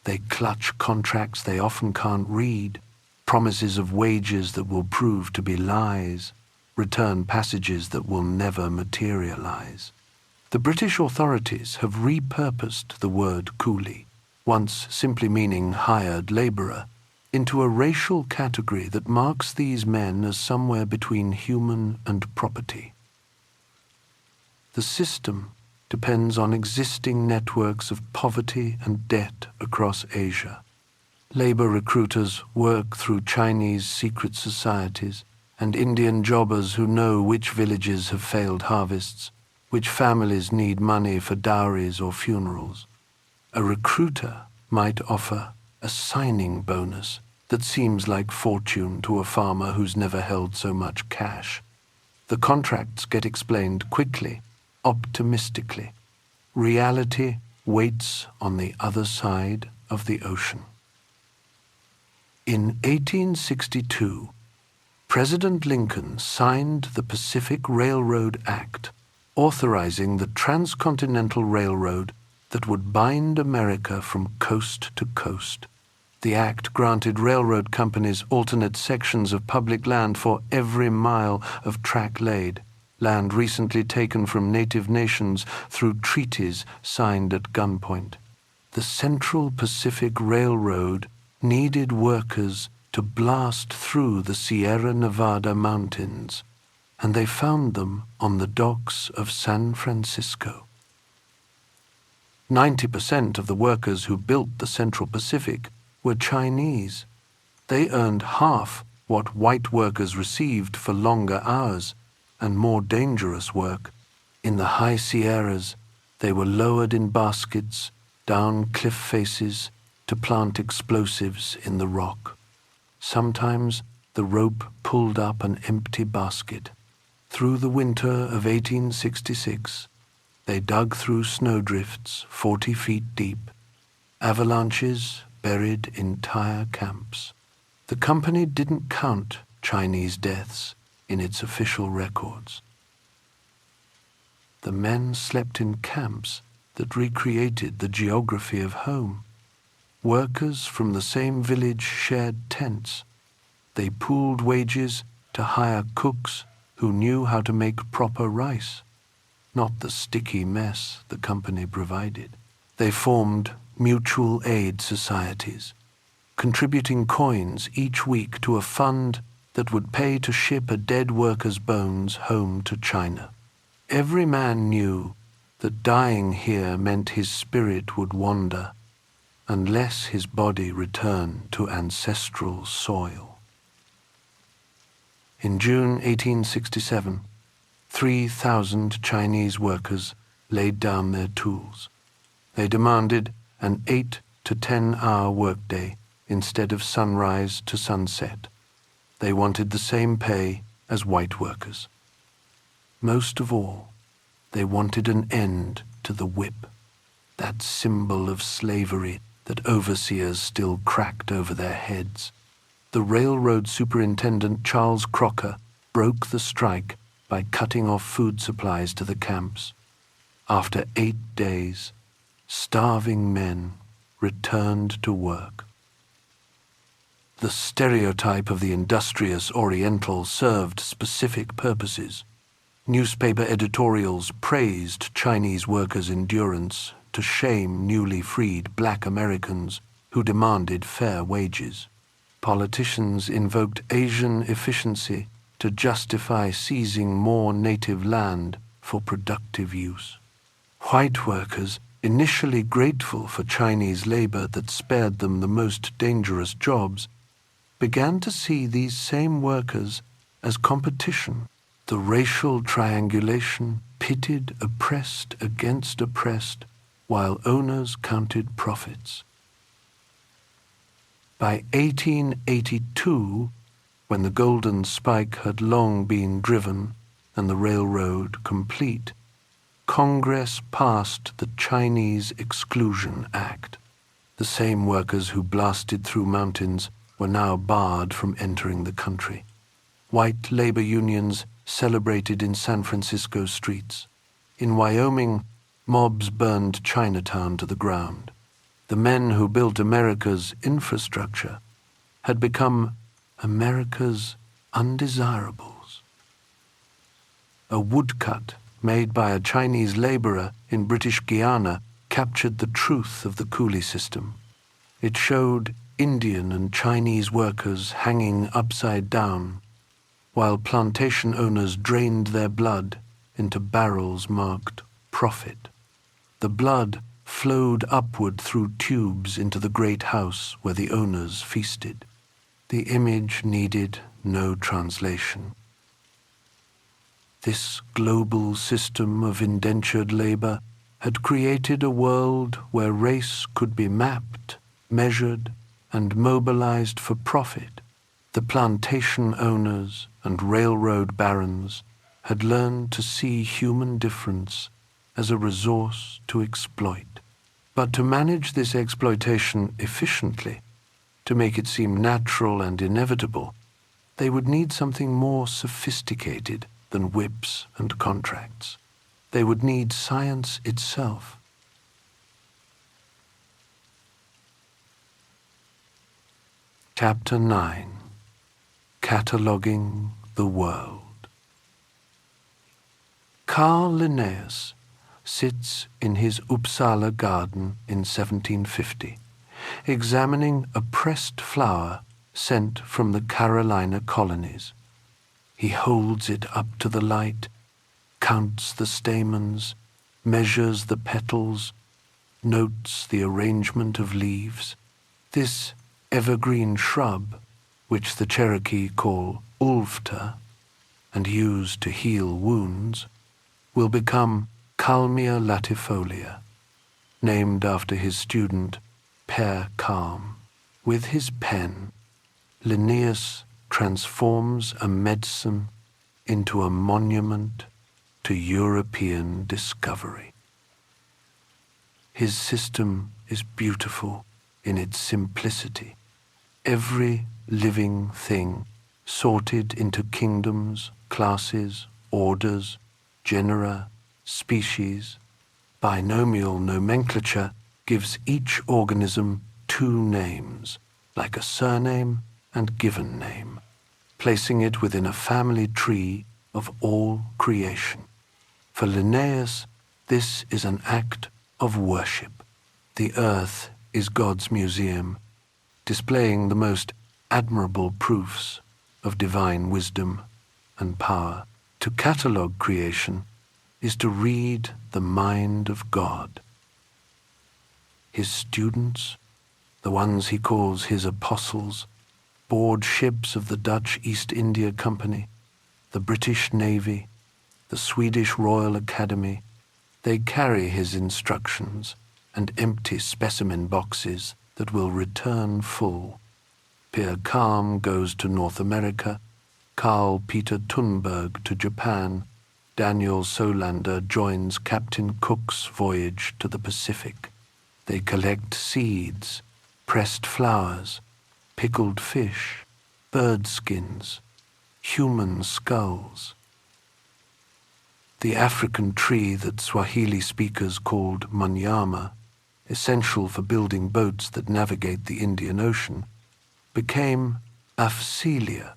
They clutch contracts they often can't read, promises of wages that will prove to be lies, return passages that will never materialize. The British authorities have repurposed the word coolie, once simply meaning hired laborer, into a racial category that marks these men as somewhere between human and property. The system depends on existing networks of poverty and debt across Asia. Labor recruiters work through Chinese secret societies and Indian jobbers who know which villages have failed harvests, which families need money for dowries or funerals. A recruiter might offer a signing bonus that seems like fortune to a farmer who's never held so much cash. The contracts get explained quickly, optimistically. Reality waits on the other side of the ocean. In 1862, President Lincoln signed the Pacific Railroad Act, authorizing the transcontinental railroad that would bind America from coast to coast. The act granted railroad companies alternate sections of public land for every mile of track laid, land recently taken from native nations through treaties signed at gunpoint. The Central Pacific Railroad needed workers to blast through the Sierra Nevada mountains, and they found them on the docks of San Francisco. 90% of the workers who built the Central Pacific were Chinese. They earned half what white workers received for longer hours and more dangerous work. In the high Sierras, they were lowered in baskets down cliff faces to plant explosives in the rock. Sometimes the rope pulled up an empty basket. Through the winter of 1866, they dug through snowdrifts 40 feet deep. Avalanches buried entire camps. The company didn't count Chinese deaths in its official records. The men slept in camps that recreated the geography of home. Workers from the same village shared tents. They pooled wages to hire cooks who knew how to make proper rice, not the sticky mess the company provided. They formed mutual aid societies, contributing coins each week to a fund that would pay to ship a dead worker's bones home to China. Every man knew that dying here meant his spirit would wander unless his body returned to ancestral soil. In June 1867, 3,000 Chinese workers laid down their tools. They demanded an 8 to 10 hour workday instead of sunrise to sunset. They wanted the same pay as white workers. Most of all, they wanted an end to the whip, that symbol of slavery that overseers still cracked over their heads. The railroad superintendent Charles Crocker broke the strike by cutting off food supplies to the camps. After 8 days, starving men returned to work. The stereotype of the industrious Oriental served specific purposes. Newspaper editorials praised Chinese workers' endurance to shame newly freed black Americans who demanded fair wages. Politicians invoked Asian efficiency to justify seizing more native land for productive use. White workers, initially grateful for Chinese labor that spared them the most dangerous jobs, began to see these same workers as competition. The racial triangulation pitted oppressed against oppressed, while owners counted profits. By 1882, when the golden spike had long been driven and the railroad complete, Congress passed the Chinese Exclusion Act. The same workers who blasted through mountains were now barred from entering the country. White labor unions celebrated in San Francisco streets. In Wyoming, mobs burned Chinatown to the ground. The men who built America's infrastructure had become America's undesirables. A woodcut made by a Chinese laborer in British Guiana captured the truth of the Coolie system. It showed Indian and Chinese workers hanging upside down, while plantation owners drained their blood into barrels marked profit. The blood flowed upward through tubes into the great house where the owners feasted. The image needed no translation. This global system of indentured labor had created a world where race could be mapped, measured, and mobilized for profit. The plantation owners and railroad barons had learned to see human difference as a resource to exploit. But to manage this exploitation efficiently, to make it seem natural and inevitable, they would need something more sophisticated than whips and contracts. They would need science itself. Chapter 9. Cataloguing the World. Carl Linnaeus sits in his Uppsala garden in 1750, examining a pressed flower sent from the Carolina colonies. He holds it up to the light, counts the stamens, measures the petals, notes the arrangement of leaves. This evergreen shrub, which the Cherokee call ulfta and use to heal wounds, will become Kalmia latifolia, named after his student Per Kalm. With his pen, Linnaeus transforms a medicine into a monument to European discovery. His system is beautiful in its simplicity. Every living thing sorted into kingdoms, classes, orders, genera, species. Binomial nomenclature gives each organism 2 names, like a surname and given name, placing it within a family tree of all creation. For Linnaeus, this is an act of worship. The earth is God's museum, displaying the most admirable proofs of divine wisdom and power. To catalogue creation is to read the mind of God. His students, the ones he calls his apostles, board ships of the Dutch East India Company, the British Navy, the Swedish Royal Academy. They carry his instructions and empty specimen boxes that will return full. Pierre Kalm goes to North America, Carl Peter Thunberg to Japan, Daniel Solander joins Captain Cook's voyage to the Pacific. They collect seeds, pressed flowers, pickled fish, bird skins, human skulls. The African tree that Swahili speakers called munyama, essential for building boats that navigate the Indian Ocean, became Afzelia,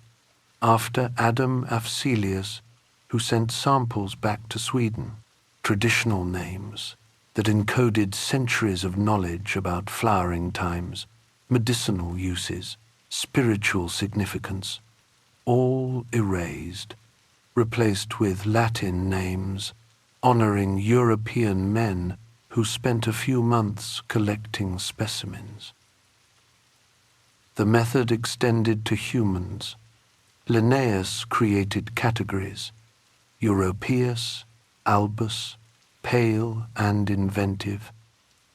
after Adam Afzelius, who sent samples back to Sweden, traditional names that encoded centuries of knowledge about flowering times, medicinal uses, spiritual significance, all erased, replaced with Latin names honoring European men who spent a few months collecting specimens. The method extended to humans. Linnaeus created categories: Europaeus, Albus, pale and inventive,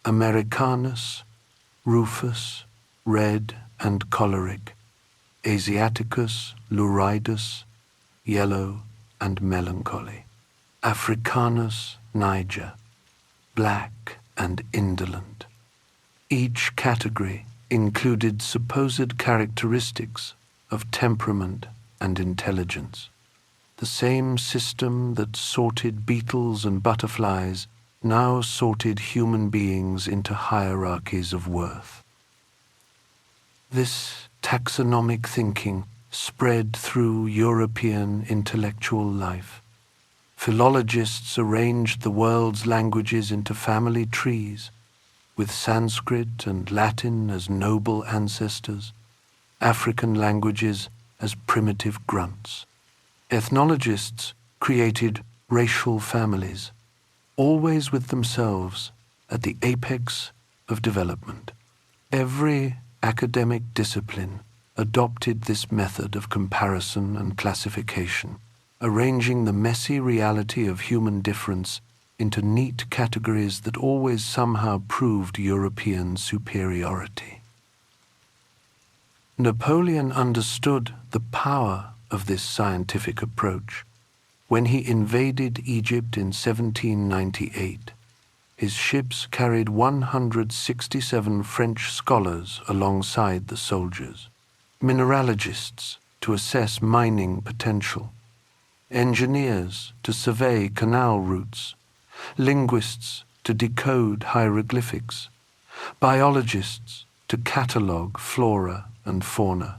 Americanus, rufus, red and choleric, Asiaticus, luridus, yellow and melancholy, Africanus, Niger, black and indolent. Each category included supposed characteristics of temperament and intelligence. The same system that sorted beetles and butterflies now sorted human beings into hierarchies of worth. This taxonomic thinking spread through European intellectual life. Philologists arranged the world's languages into family trees, with Sanskrit and Latin as noble ancestors, African languages as primitive grunts. Ethnologists created racial families, always with themselves at the apex of development. Every academic discipline adopted this method of comparison and classification, arranging the messy reality of human difference into neat categories that always somehow proved European superiority. Napoleon understood the power of this scientific approach. When he invaded Egypt in 1798, his ships carried 167 French scholars alongside the soldiers, mineralogists to assess mining potential, engineers to survey canal routes, linguists to decode hieroglyphics, biologists to catalogue flora and fauna.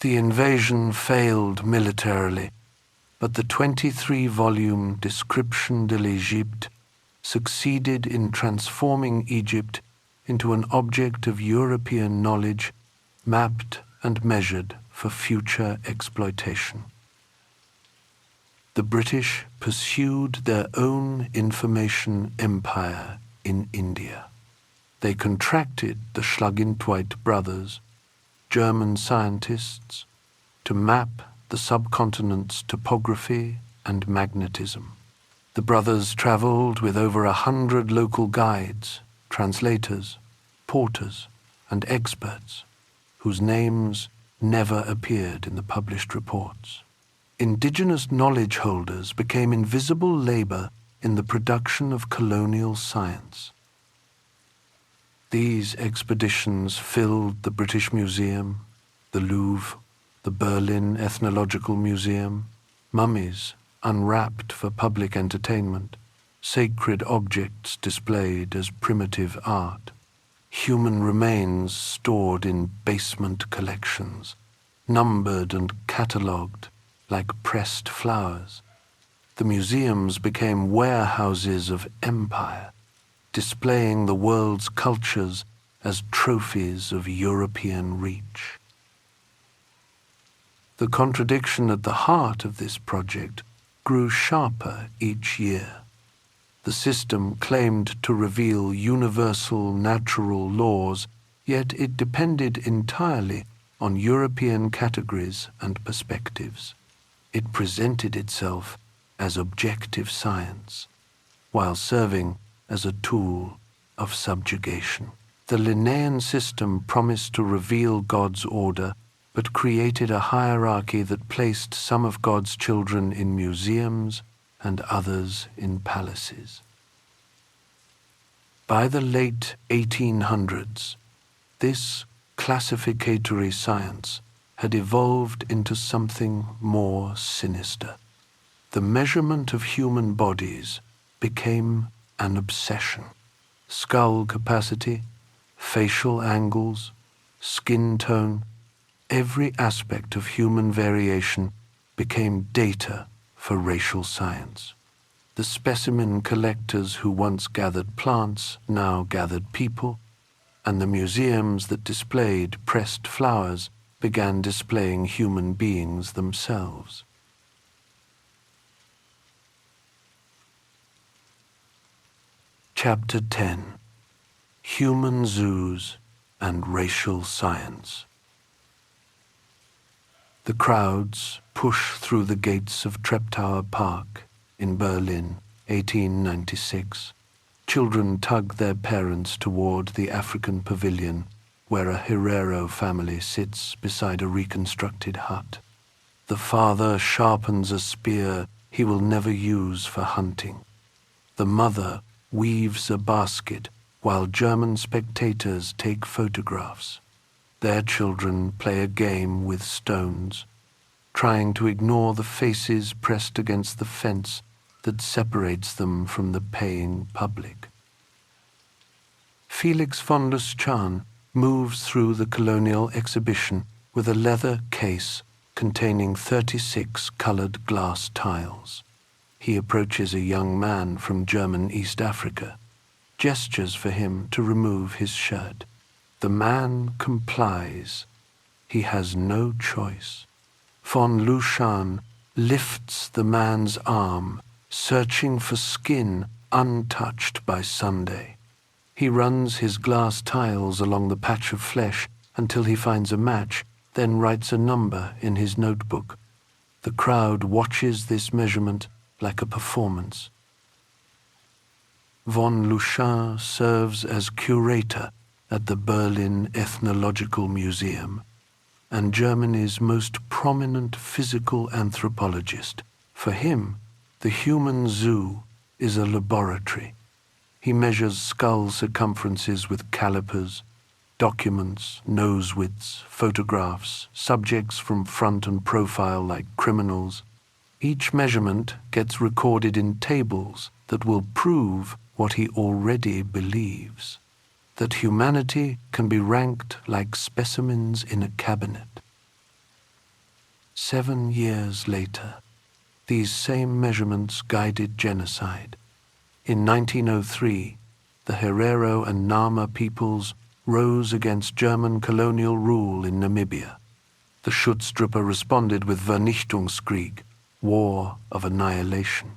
The invasion failed militarily, but the 23-volume Description de l'Égypte succeeded in transforming Egypt into an object of European knowledge mapped and measured for future exploitation. The British pursued their own information empire in India. They contracted the Schlagintweit brothers, German scientists, to map the subcontinent's topography and magnetism. The brothers traveled with over 100 local guides, translators, porters, and experts, whose names never appeared in the published reports. Indigenous knowledge holders became invisible labor in the production of colonial science. These expeditions filled the British Museum, the Louvre, the Berlin Ethnological Museum, mummies unwrapped for public entertainment, sacred objects displayed as primitive art, human remains stored in basement collections, numbered and catalogued like pressed flowers. The museums became warehouses of empire, displaying the world's cultures as trophies of European reach. The contradiction at the heart of this project grew sharper each year. The system claimed to reveal universal natural laws, yet it depended entirely on European categories and perspectives. It presented itself as objective science, while serving as a tool of subjugation. The Linnaean system promised to reveal God's order, but created a hierarchy that placed some of God's children in museums and others in palaces. By the late 1800s, this classificatory science had evolved into something more sinister. The measurement of human bodies became an obsession. Skull capacity, facial angles, skin tone, every aspect of human variation became data for racial science. The specimen collectors who once gathered plants now gathered people, and the museums that displayed pressed flowers began displaying human beings themselves. Chapter 10: Human Zoos and Racial Science. The crowds push through the gates of Treptower Park in Berlin, 1896. Children tug their parents toward the African pavilion, where a Herero family sits beside a reconstructed hut. The father sharpens a spear he will never use for hunting. The mother weaves a basket while German spectators take photographs. Their children play a game with stones, trying to ignore the faces pressed against the fence that separates them from the paying public. Felix von Luschan moves through the colonial exhibition with a leather case containing 36 colored glass tiles. He approaches a young man from German East Africa, gestures for him to remove his shirt. The man complies. He has no choice. Von Luschan lifts the man's arm, searching for skin untouched by Sunday. He runs his glass tiles along the patch of flesh until he finds a match, then writes a number in his notebook. The crowd watches this measurement like a performance. Von Luschan serves as curator at the Berlin Ethnological Museum, and Germany's most prominent physical anthropologist. For him, the human zoo is a laboratory. He measures skull circumferences with calipers, documents nose widths, photographs, subjects from front and profile like criminals. Each measurement gets recorded in tables that will prove what he already believes, that humanity can be ranked like specimens in a cabinet. 7 years later, these same measurements guided genocide. In 1903, the Herero and Nama peoples rose against German colonial rule in Namibia. The Schutztruppe responded with Vernichtungskrieg, war of annihilation.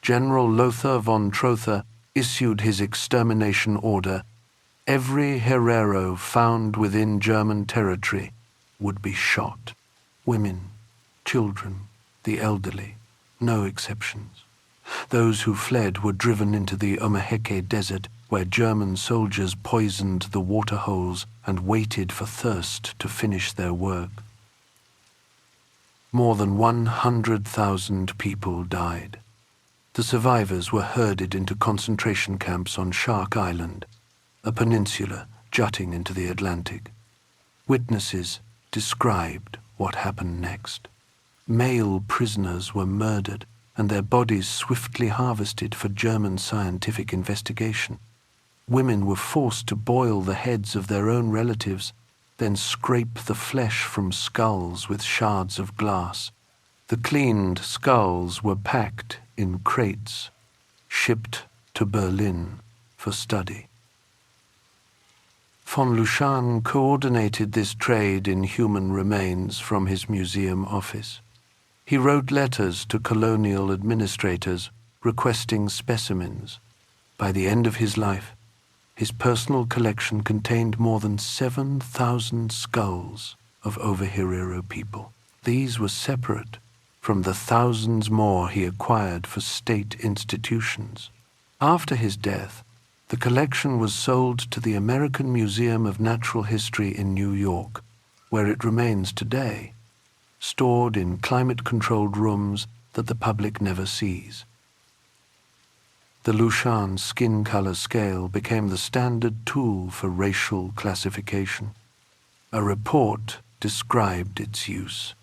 General Lothar von Trotha issued his extermination order. Every Herero found within German territory would be shot. Women, children, the elderly, no exceptions. Those who fled were driven into the Omaheke Desert, where German soldiers poisoned the water holes and waited for thirst to finish their work. More than 100,000 people died. The survivors were herded into concentration camps on Shark Island, a peninsula jutting into the Atlantic. Witnesses described what happened next. Male prisoners were murdered and their bodies swiftly harvested for German scientific investigation. Women were forced to boil the heads of their own relatives, then scrape the flesh from skulls with shards of glass. The cleaned skulls were packed in crates, shipped to Berlin for study. Von Luschan coordinated this trade in human remains from his museum office. He wrote letters to colonial administrators requesting specimens. By the end of his life, his personal collection contained more than 7,000 skulls of over-Herero people. These were separate from the thousands more he acquired for state institutions. After his death, The collection was sold to the American Museum of Natural History in New York, where it remains today, stored in climate-controlled rooms that the public never sees. The Lushan skin color scale became the standard tool for racial classification. A report described its use.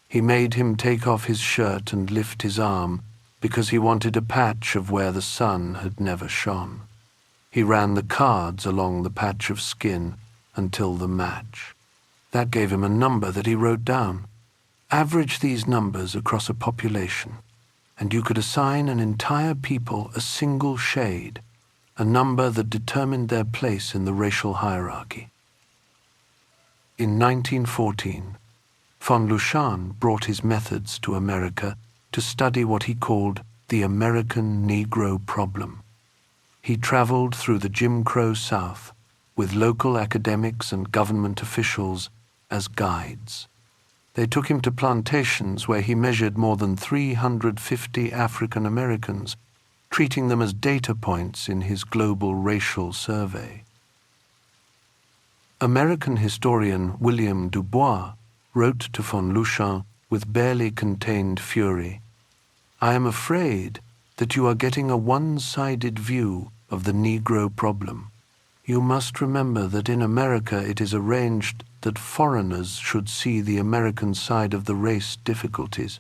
He made him take off his shirt and lift his arm because he wanted a patch of where the sun had never shone. He ran the cards along the patch of skin until the match. That gave him a number that he wrote down. Average these numbers across a population, and you could assign an entire people a single shade, a number that determined their place in the racial hierarchy. In 1914, von Lushan brought his methods to America to study what he called the American Negro problem. He traveled through the Jim Crow South with local academics and government officials as guides. They took him to plantations where he measured more than 350 African Americans, treating them as data points in his global racial survey. American historian William Du Bois wrote to von Lushan with barely contained fury, "I am afraid that you are getting a one-sided view of the Negro problem. You must remember that in America it is arranged that foreigners should see the American side of the race difficulties.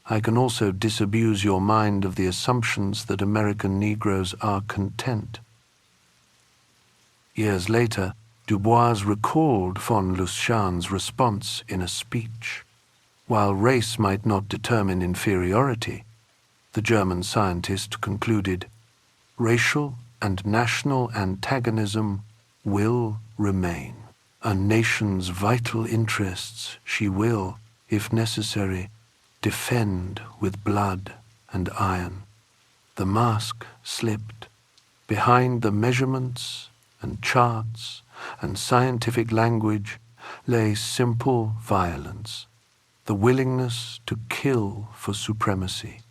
I can also disabuse your mind of the assumptions that American Negroes are content." Years later, Du Bois recalled von Lushan's response in a speech. While race might not determine inferiority, the German scientist concluded, racial and national antagonism will remain. A nation's vital interests she will, if necessary, defend with blood and iron. The mask slipped. Behind the measurements and charts and scientific language lay simple violence, the willingness to kill for supremacy.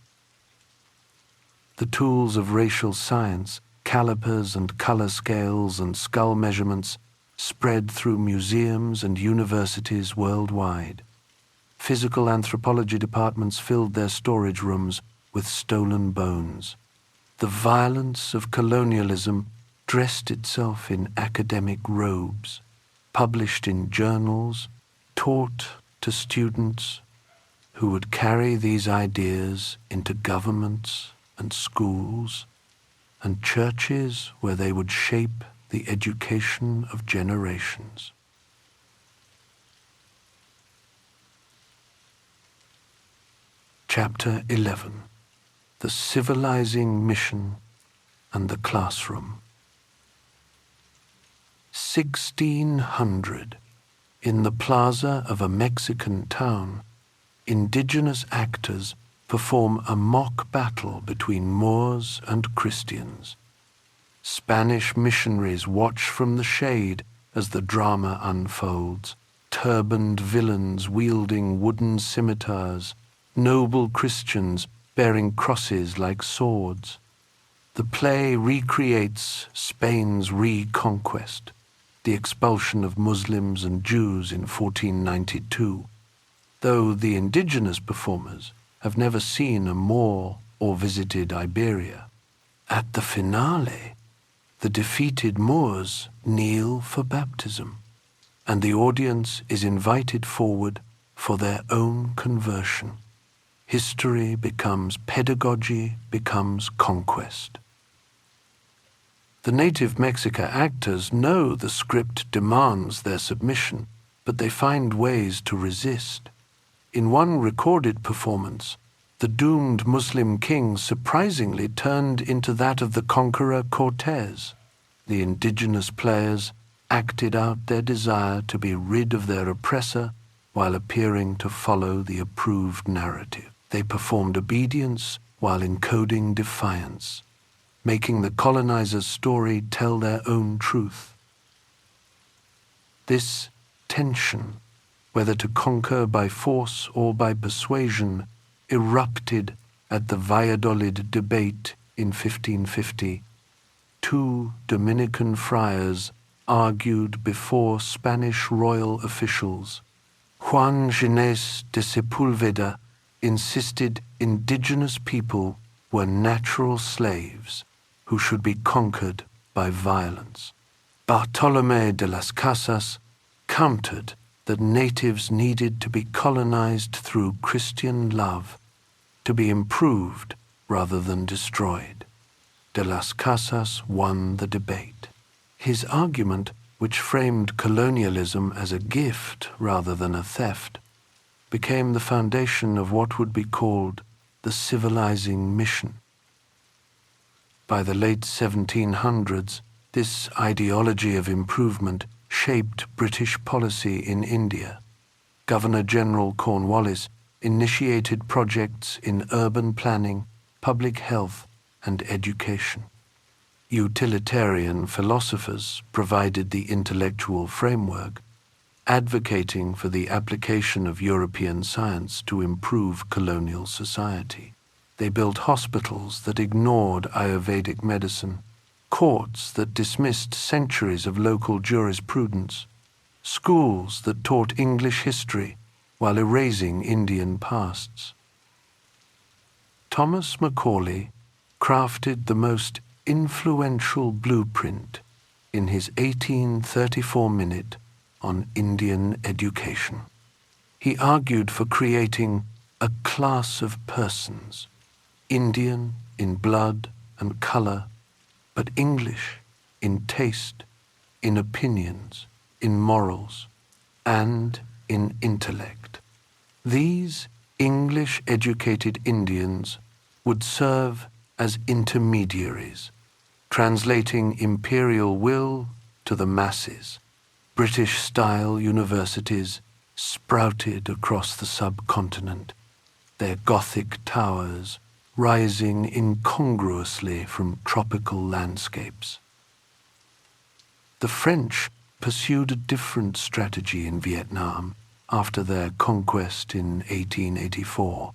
The tools of racial science, calipers and color scales and skull measurements, spread through museums and universities worldwide. Physical anthropology departments filled their storage rooms with stolen bones. The violence of colonialism dressed itself in academic robes, published in journals, taught to students who would carry these ideas into governments and schools and churches where they would shape the education of generations. Chapter 11: The Civilizing Mission and the Classroom. 1600, in the plaza of a Mexican town, indigenous actors perform a mock battle between Moors and Christians. Spanish missionaries watch from the shade as the drama unfolds, turbaned villains wielding wooden scimitars, noble Christians bearing crosses like swords. The play recreates Spain's reconquest, the expulsion of Muslims and Jews in 1492, though the indigenous performers have never seen a Moor or visited Iberia. At the finale, the defeated Moors kneel for baptism, and the audience is invited forward for their own conversion. History becomes pedagogy, becomes conquest. The native Mexica actors know the script demands their submission, but they find ways to resist. In one recorded performance, the doomed Muslim king surprisingly turned into that of the conqueror Cortez. The indigenous players acted out their desire to be rid of their oppressor while appearing to follow the approved narrative. They performed obedience while encoding defiance, making the colonizer's story tell their own truth. This tension, whether to conquer by force or by persuasion, erupted at the Valladolid debate in 1550, 2 Dominican friars argued before Spanish royal officials, Juan Ginés de Sepúlveda insisted indigenous people were natural slaves who should be conquered by violence. Bartolomé de las Casas countered that natives needed to be colonized through Christian love, to be improved rather than destroyed. De las Casas won the debate. His argument, which framed colonialism as a gift rather than a theft, became the foundation of what would be called the Civilizing mission. By the late 1700s, this ideology of improvement shaped British policy in India. Governor-General Cornwallis initiated projects in urban planning, public health, and education. Utilitarian philosophers provided the intellectual framework, advocating for the application of European science to improve colonial society. They built hospitals that ignored Ayurvedic medicine, courts that dismissed centuries of local jurisprudence, schools that taught English history while erasing Indian pasts. Thomas Macaulay crafted the most influential blueprint in his 1834 minute on Indian education. He argued for creating a class of persons, Indian in blood and color, but English in taste, in opinions, in morals, and in intellect. These English-educated Indians would serve as intermediaries, translating imperial will to the masses. British-style universities sprouted across the subcontinent, their Gothic towers rising incongruously from tropical landscapes. The French pursued a different strategy in Vietnam after their conquest in 1884.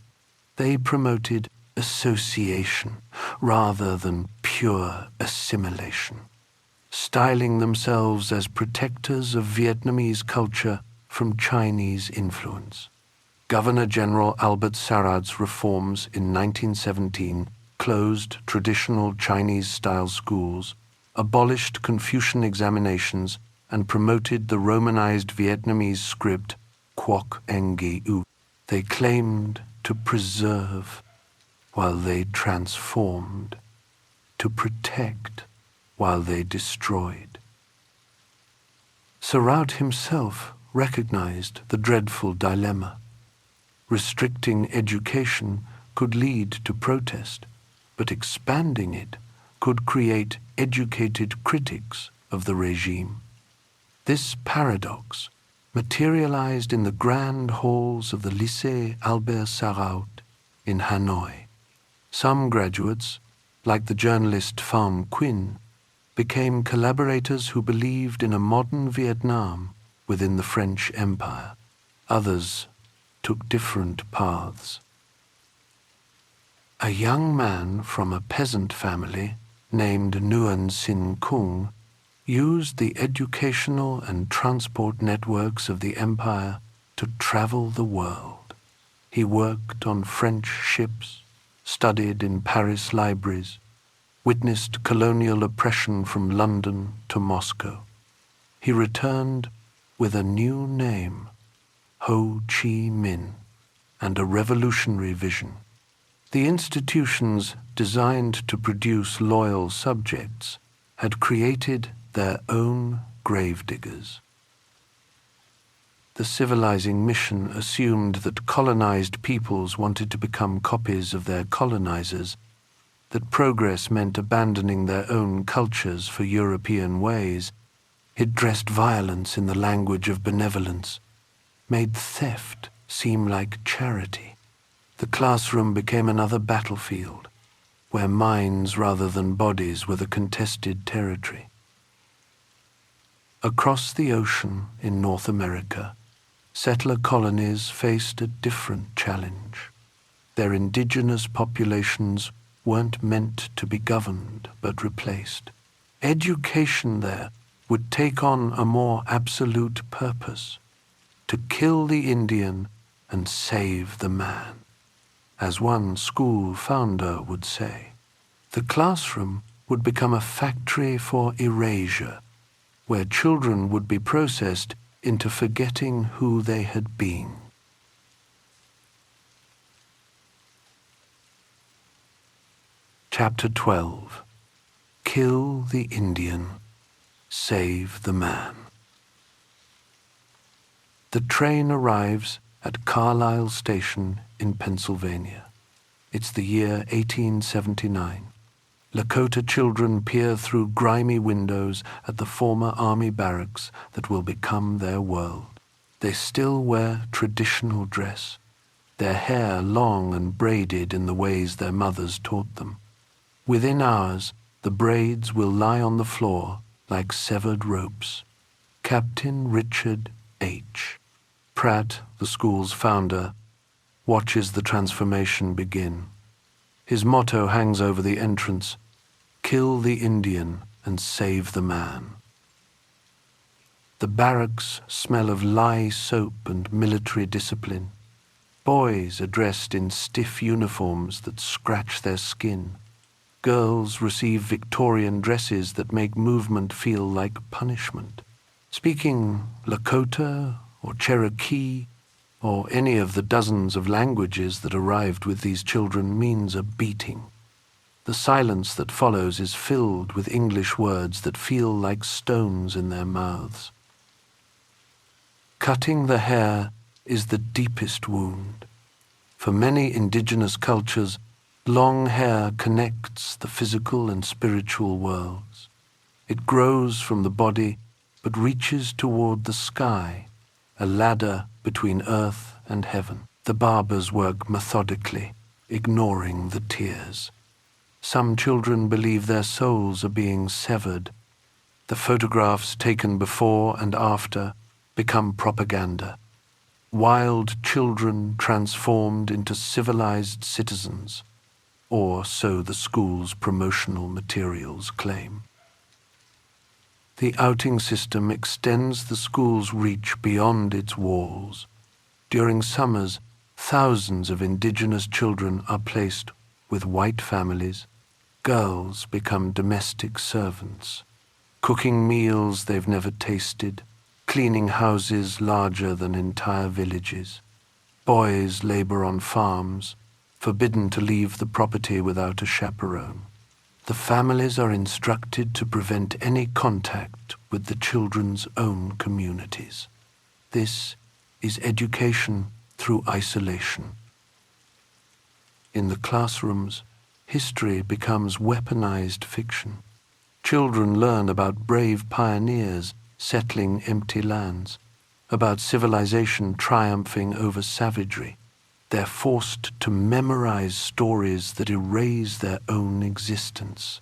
They promoted association rather than pure assimilation, styling themselves as protectors of Vietnamese culture from Chinese influence. Governor-General Albert Sarraud's reforms in 1917 closed traditional Chinese-style schools, abolished Confucian examinations, and promoted the Romanized Vietnamese script Quoc Ngi U. They claimed to preserve while they transformed, to protect while they destroyed. Sarraud himself recognized the dreadful dilemma. Restricting education could lead to protest, but expanding it could create educated critics of the regime. This paradox materialized in the grand halls of the Lycée Albert Sarraud in Hanoi. Some graduates, like the journalist Pham Quynh, became collaborators who believed in a modern Vietnam within the French Empire. Others took different paths. A young man from a peasant family named Nguyen Sin Kung used the educational and transport networks of the empire to travel the world. He worked on French ships, studied in Paris libraries, witnessed colonial oppression from London to Moscow. He returned with a new name, Ho Chi Minh, and a revolutionary vision. The institutions designed to produce loyal subjects had created their own gravediggers. The Civilizing mission assumed that colonized peoples wanted to become copies of their colonizers, that progress meant abandoning their own cultures for European ways. It dressed violence in the language of benevolence, made theft seem like charity. The classroom became another battlefield, where minds rather than bodies were the contested territory. Across the ocean in North America, settler colonies faced a different challenge. Their indigenous populations weren't meant to be governed, but replaced. Education there would take on a more absolute purpose, to kill the Indian and save the man. As one school founder would say, the classroom would become a factory for erasure, where children would be processed into forgetting who they had been. Chapter 12. Kill the Indian, save the man. The train arrives at Carlisle Station in Pennsylvania. It's the year 1879. Lakota children peer through grimy windows at the former army barracks that will become their world. They still wear traditional dress, their hair long and braided in the ways their mothers taught them. Within hours, the braids will lie on the floor like severed ropes. Captain Richard H. Pratt, the school's founder, watches the transformation begin. His motto hangs over the entrance: kill the Indian and save the man. The barracks smell of lye soap and military discipline. Boys are dressed in stiff uniforms that scratch their skin. Girls receive Victorian dresses that make movement feel like punishment. Speaking Lakota or Cherokee or any of the dozens of languages that arrived with these children means a beating. The silence that follows is filled with English words that feel like stones in their mouths. Cutting the hair is the deepest wound. For many indigenous cultures, long hair connects the physical and spiritual worlds. It grows from the body but reaches toward the sky, a ladder between earth and heaven. The barbers work methodically, ignoring the tears. Some children believe their souls are being severed. The photographs taken before and after become propaganda. Wild children transformed into civilized citizens, or so the school's promotional materials claim. The outing system extends the school's reach beyond its walls. During summers, thousands of indigenous children are placed with white families. Girls become domestic servants, cooking meals they've never tasted, cleaning houses larger than entire villages. Boys labor on farms, forbidden to leave the property without a chaperone. The families are instructed to prevent any contact with the children's own communities. This is education through isolation. In the classrooms, history becomes weaponized fiction. Children learn about brave pioneers settling empty lands, about civilization triumphing over savagery. They're forced to memorize stories that erase their own existence.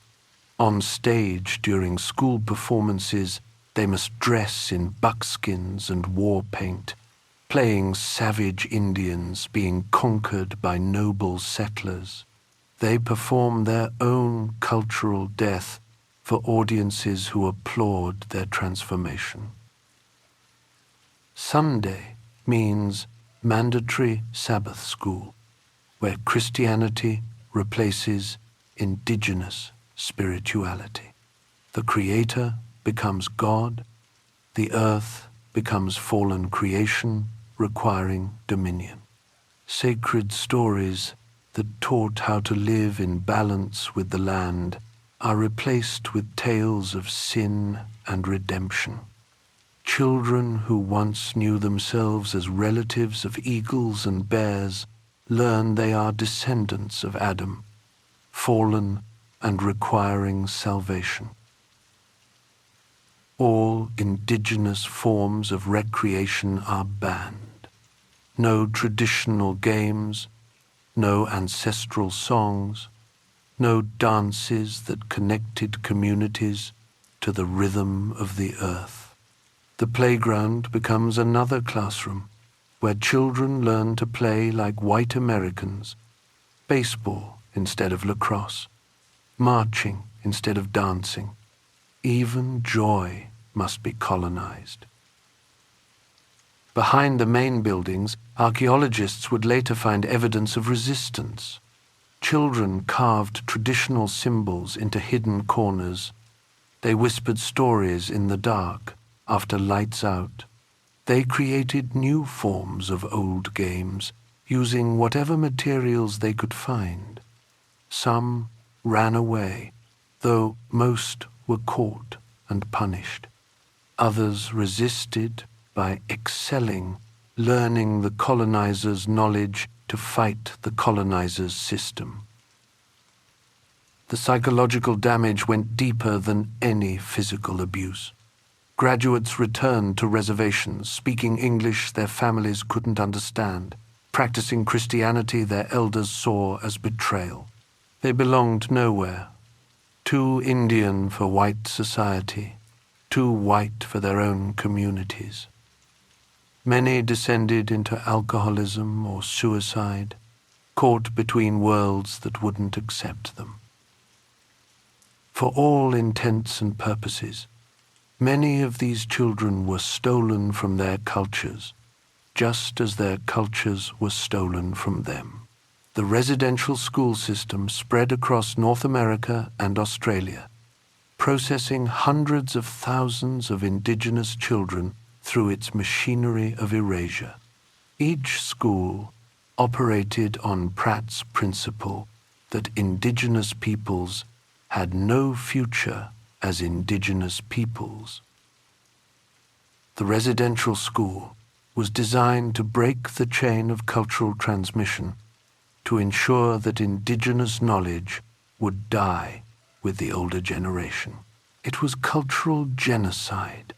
On stage during school performances, they must dress in buckskins and war paint, playing savage Indians being conquered by noble settlers. They perform their own cultural death for audiences who applaud their transformation. Sunday means mandatory Sabbath school, where Christianity replaces indigenous spirituality. The Creator becomes God, the earth becomes fallen creation requiring dominion. Sacred stories that taught how to live in balance with the land are replaced with tales of sin and redemption. Children who once knew themselves as relatives of eagles and bears learn they are descendants of Adam, fallen and requiring salvation. All indigenous forms of recreation are banned. No traditional games, no ancestral songs, no dances that connected communities to the rhythm of the earth. The playground becomes another classroom where children learn to play like white Americans, baseball instead of lacrosse, marching instead of dancing, Even joy must be colonized. Behind the main buildings, archaeologists would later find evidence of resistance. Children carved traditional symbols into hidden corners. They whispered stories in the dark after lights out. They created new forms of old games, using whatever materials they could find. Some ran away, though most were caught and punished. Others resisted by excelling, learning the colonizer's knowledge to fight the colonizer's system. The psychological damage went deeper than any physical abuse. Graduates returned to reservations, speaking English their families couldn't understand, practicing Christianity their elders saw as betrayal. They belonged nowhere, too Indian for white society, too white for their own communities. Many descended into alcoholism or suicide, caught between worlds that wouldn't accept them. For all intents and purposes, many of these children were stolen from their cultures, just as their cultures were stolen from them. The residential school system spread across North America and Australia, processing hundreds of thousands of indigenous children through its machinery of erasure. Each school operated on Pratt's principle that indigenous peoples had no future as indigenous peoples. The residential school was designed to break the chain of cultural transmission, to ensure that indigenous knowledge would die with the older generation. It was cultural genocide,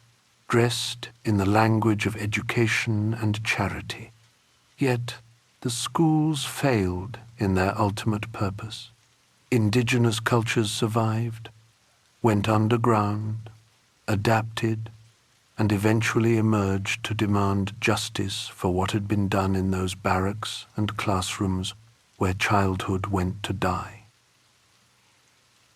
dressed in the language of education and charity. Yet the schools failed in their ultimate purpose. Indigenous cultures survived, went underground, adapted, and eventually emerged to demand justice for what had been done in those barracks and classrooms where childhood went to die.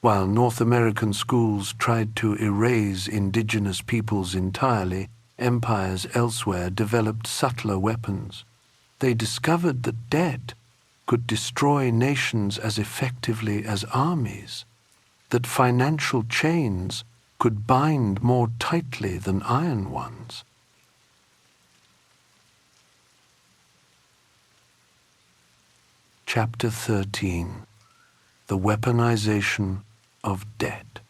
While North American schools tried to erase indigenous peoples entirely, empires elsewhere developed subtler weapons. They discovered that debt could destroy nations as effectively as armies, that financial chains could bind more tightly than iron ones. Chapter 13. The Weaponization of Debt.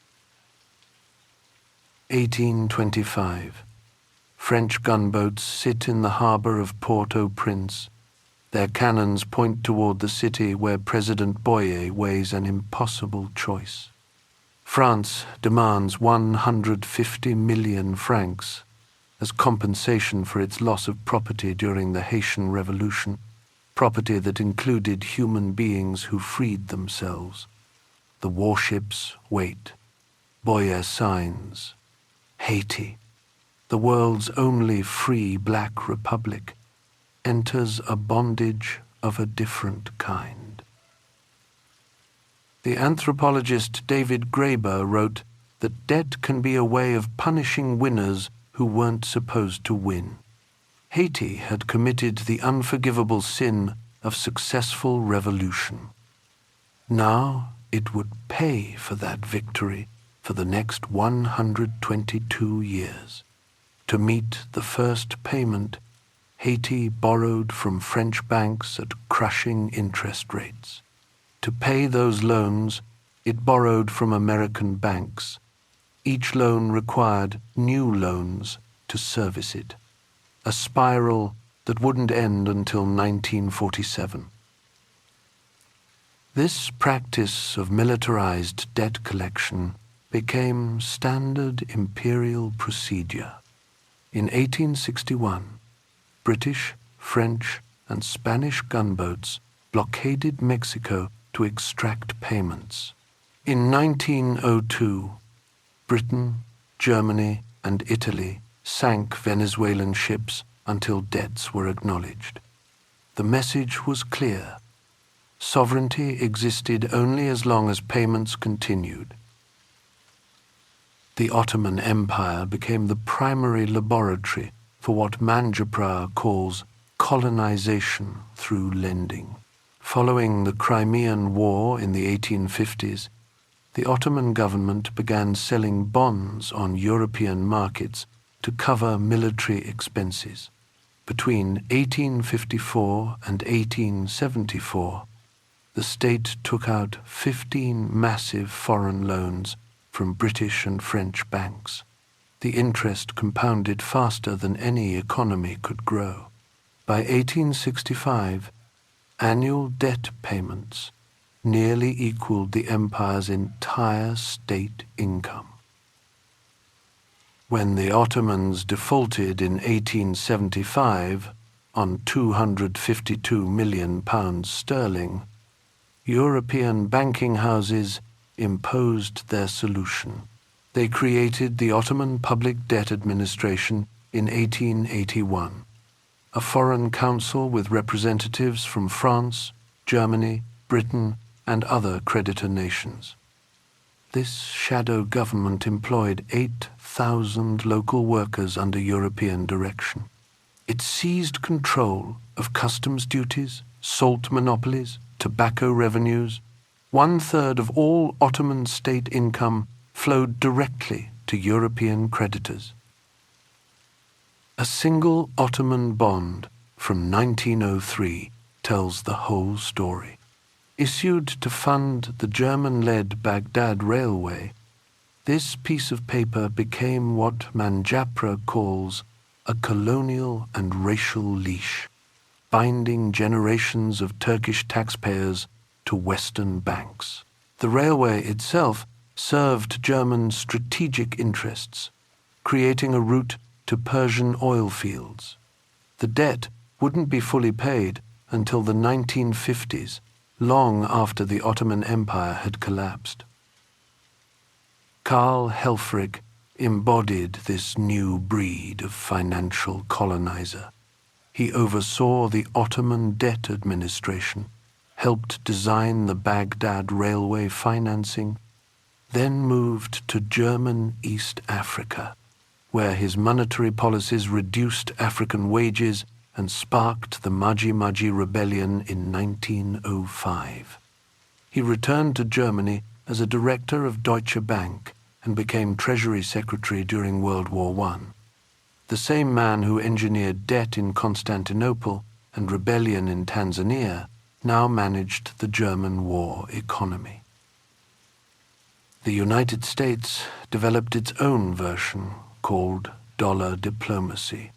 1825. French gunboats sit in the harbor of Port-au-Prince. Their cannons point toward the city where President Boyer weighs an impossible choice. France demands 150 million francs as compensation for its loss of property during the Haitian Revolution, property that included human beings who freed themselves. The warships wait. Boyer signs. Haiti, the world's only free black republic, enters a bondage of a different kind. The anthropologist David Graeber wrote that debt can be a way of punishing winners who weren't supposed to win. Haiti had committed the unforgivable sin of successful revolution. Now it would pay for that victory for the next 122 years. To meet the first payment, Haiti borrowed from French banks at crushing interest rates. To pay those loans, it borrowed from American banks. Each loan required new loans to service it. A spiral that wouldn't end until 1947. This practice of militarized debt collection became standard imperial procedure. In 1861, British, French, and Spanish gunboats blockaded Mexico to extract payments. In 1902, Britain, Germany, and Italy sank Venezuelan ships until debts were acknowledged. The message was clear. Sovereignty existed only as long as payments continued. The Ottoman Empire became the primary laboratory for what Manjapra calls colonization through lending. Following the Crimean War in the 1850s, the Ottoman government began selling bonds on European markets to cover military expenses. Between 1854 and 1874, the state took out 15 massive foreign loans from British and French banks. The interest compounded faster than any economy could grow. By 1865, annual debt payments nearly equaled the empire's entire state income. When the Ottomans defaulted in 1875 on £252 million, European banking houses imposed their solution. They created the Ottoman Public Debt Administration in 1881, a foreign council with representatives from France, Germany, Britain, and other creditor nations. This shadow government employed 8,000 local workers under European direction. It seized control of customs duties, salt monopolies, tobacco revenues. 1/3 of all Ottoman state income flowed directly to European creditors. A single Ottoman bond from 1903 tells the whole story. Issued to fund the German-led Baghdad Railway, this piece of paper became what Manjapra calls a colonial and racial leash, binding generations of Turkish taxpayers to Western banks. The railway itself served German strategic interests, creating a route to Persian oil fields. The debt wouldn't be fully paid until the 1950s, long after the Ottoman Empire had collapsed. Karl Helfrich embodied this new breed of financial colonizer. He oversaw the Ottoman Debt Administration, helped design the Baghdad Railway financing, then moved to German East Africa, where his monetary policies reduced African wages and sparked the Maji-Maji Rebellion in 1905. He returned to Germany as a director of Deutsche Bank and became Treasury Secretary during World War I. The same man who engineered debt in Constantinople and rebellion in Tanzania now managed the German war economy. The United States developed its own version called dollar diplomacy.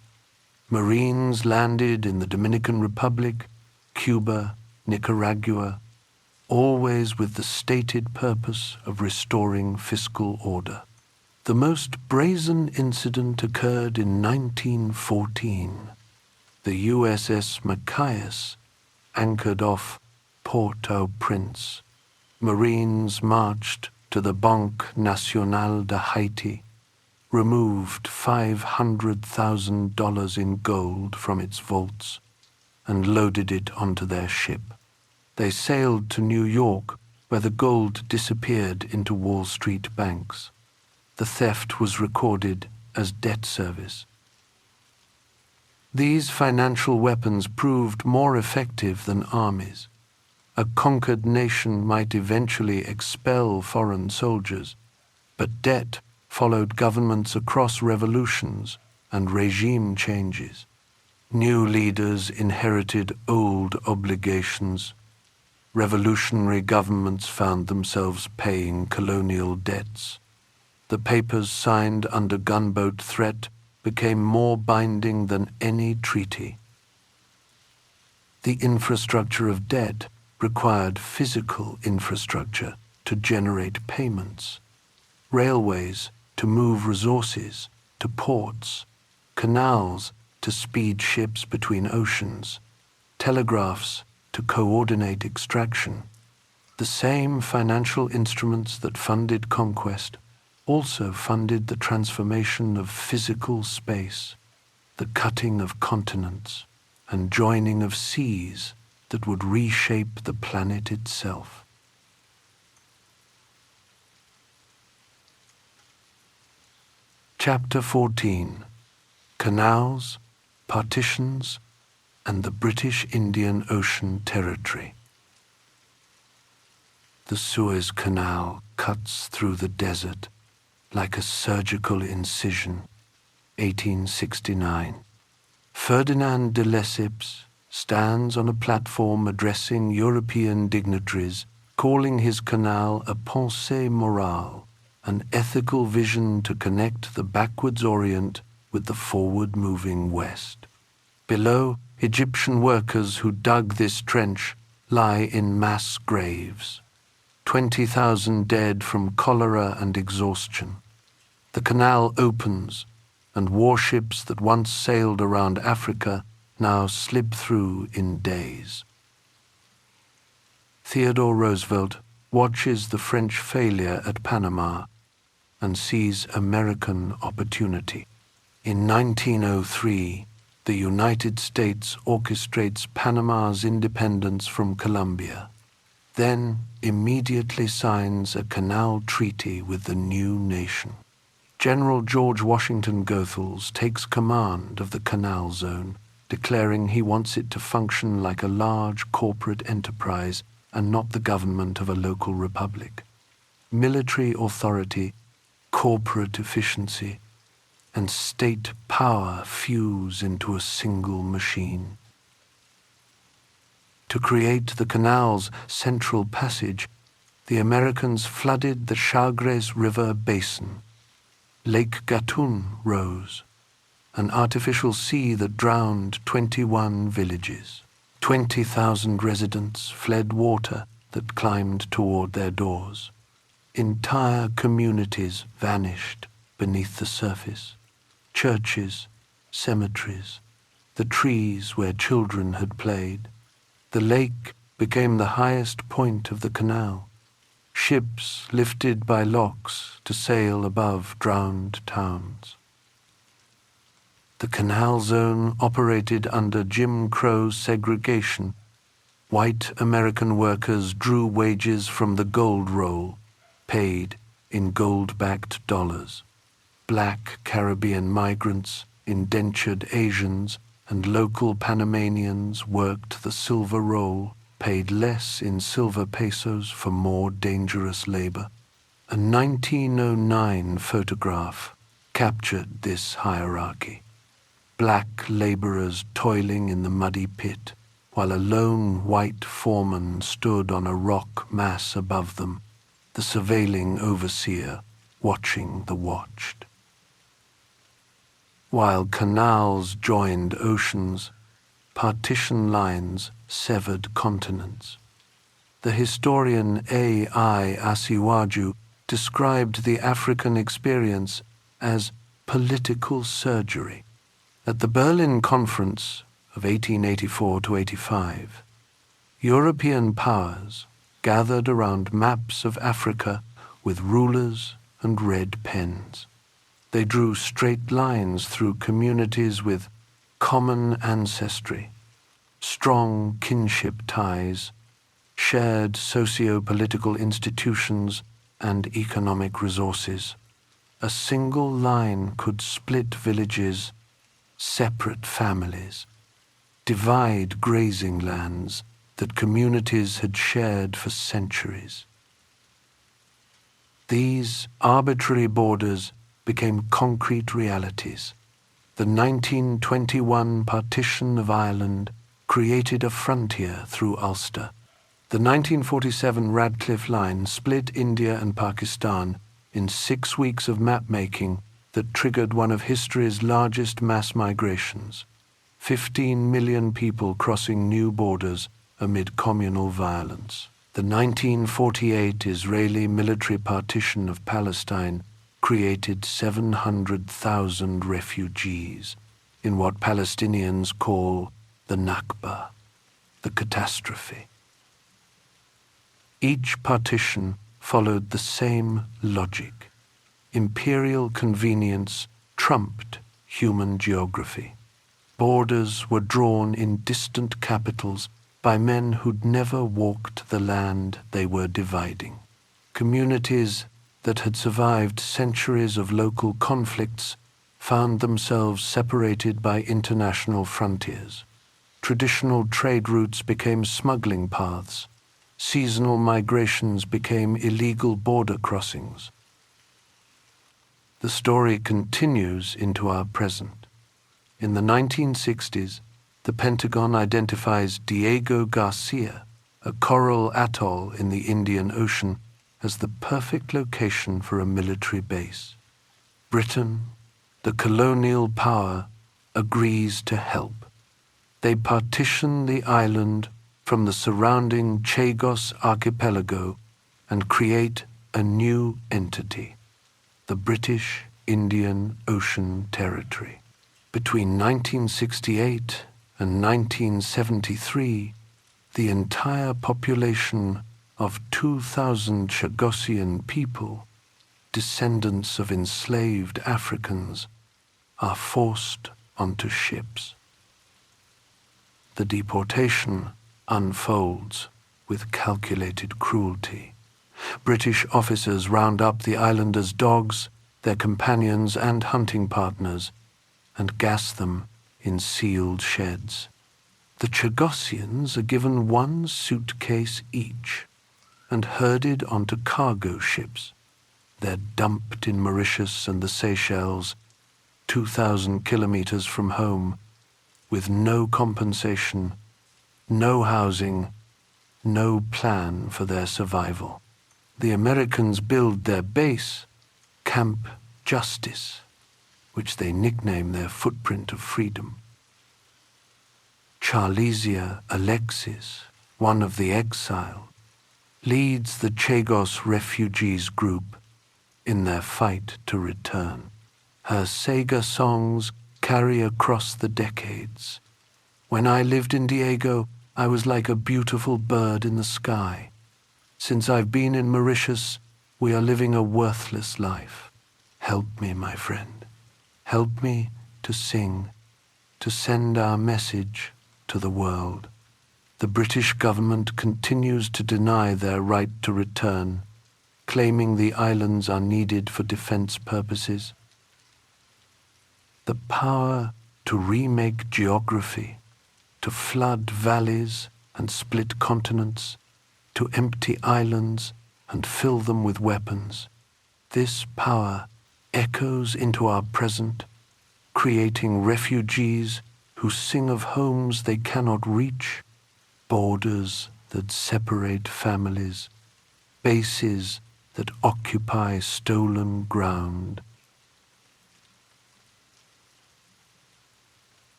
Marines landed in the Dominican Republic, Cuba, Nicaragua, always with the stated purpose of restoring fiscal order. The most brazen incident occurred in 1914. The USS Machias anchored off Port-au-Prince. Marines marched to the Banque Nationale de Haiti, removed $500,000 in gold from its vaults, and loaded it onto their ship. They sailed to New York, where the gold disappeared into Wall Street banks. The theft was recorded as debt service. These financial weapons proved more effective than armies. A conquered nation might eventually expel foreign soldiers, but debt followed governments across revolutions and regime changes. New leaders inherited old obligations. Revolutionary governments found themselves paying colonial debts. The papers signed under gunboat threat became more binding than any treaty. The infrastructure of debt required physical infrastructure to generate payments. Railways to move resources to ports, canals to speed ships between oceans, telegraphs to coordinate extraction. The same financial instruments that funded conquest also funded the transformation of physical space, the cutting of continents, and joining of seas that would reshape the planet itself. Chapter 14: Canals, Partitions, and the British Indian Ocean Territory. The Suez Canal cuts through the desert like a surgical incision. 1869. Ferdinand de Lesseps stands on a platform addressing European dignitaries, calling his canal a pensée morale, an ethical vision to connect the backwards Orient with the forward-moving West. Below, Egyptian workers who dug this trench lie in mass graves. 20,000 dead from cholera and exhaustion. The canal opens, and warships that once sailed around Africa now slip through in days. Theodore Roosevelt watches the French failure at Panama and sees American opportunity. In 1903, the United States orchestrates Panama's independence from Colombia, then immediately signs a canal treaty with the new nation. General George Washington Goethals takes command of the Canal Zone, declaring he wants it to function like a large corporate enterprise and not the government of a local republic. Military authority, corporate efficiency, and state power fuse into a single machine. To create the canal's central passage, the Americans flooded the Chagres River basin. Lake Gatun rose, an artificial sea that drowned 21 villages. 20,000 residents fled water that climbed toward their doors. Entire communities vanished beneath the surface. Churches, cemeteries, the trees where children had played. The lake became the highest point of the canal. Ships lifted by locks to sail above drowned towns. The Canal Zone operated under Jim Crow segregation. White American workers drew wages from the gold roll, paid in gold-backed dollars. Black Caribbean migrants, indentured Asians, and local Panamanians worked the silver roll, paid less in silver pesos for more dangerous labor. A 1909 photograph captured this hierarchy. Black laborers toiling in the muddy pit, while a lone white foreman stood on a rock mass above them, the surveilling overseer watching the watched. While canals joined oceans, partition lines severed continents. The historian A.I. Asiwaju described the African experience as political surgery. At the Berlin Conference of 1884–85, European powers gathered around maps of Africa with rulers and red pens. They drew straight lines through communities with common ancestry, strong kinship ties, shared socio-political institutions, and economic resources. A single line could split villages, separate families, divide grazing lands that communities had shared for centuries. These arbitrary borders became concrete realities. The 1921 partition of Ireland created a frontier through Ulster. The 1947 Radcliffe Line split India and Pakistan in 6 weeks of map-making that triggered one of history's largest mass migrations. 15 million people crossing new borders amid communal violence. The 1948 Israeli military partition of Palestine created 700,000 refugees in what Palestinians call the Nakba, the catastrophe. Each partition followed the same logic. Imperial convenience trumped human geography. Borders were drawn in distant capitals by men who'd never walked the land they were dividing. Communities that had survived centuries of local conflicts found themselves separated by international frontiers. Traditional trade routes became smuggling paths. Seasonal migrations became illegal border crossings. The story continues into our present. In the 1960s, the Pentagon identifies Diego Garcia, a coral atoll in the Indian Ocean, as the perfect location for a military base. Britain, the colonial power, agrees to help. They partition the island from the surrounding Chagos archipelago and create a new entity, the British Indian Ocean Territory. Between 1968 and 1973, the entire population of 2,000 Chagosian people, descendants of enslaved Africans, are forced onto ships. The deportation unfolds with calculated cruelty. British officers round up the islanders' dogs, their companions and hunting partners, and gas them in sealed sheds. The Chagosians are given one suitcase each and herded onto cargo ships. They're dumped in Mauritius and the Seychelles, 2,000 kilometers from home, with no compensation, no housing, no plan for their survival. The Americans build their base, Camp Justice, which they nickname their footprint of freedom. Charlesia Alexis, one of the exiled, leads the Chagos refugees group in their fight to return. Her Sega songs carry across the decades. When I lived in Diego, I was like a beautiful bird in the sky. Since I've been in Mauritius, we are living a worthless life. Help me, my friend. Help me to sing, to send our message to the world. The British government continues to deny their right to return, claiming the islands are needed for defense purposes. The power to remake geography, to flood valleys and split continents, to empty islands and fill them with weapons. This power echoes into our present, creating refugees who sing of homes they cannot reach, borders that separate families, bases that occupy stolen ground.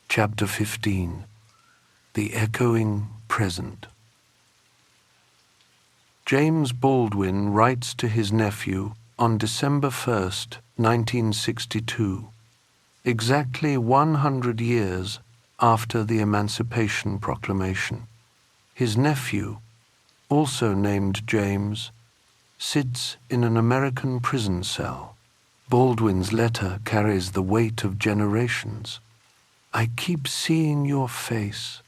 Chapter 15. The Echoing Present. James Baldwin writes to his nephew on December 1st, 1962, exactly 100 years after the Emancipation Proclamation. His nephew, also named James, sits in an American prison cell. Baldwin's letter carries the weight of generations. I keep seeing your face,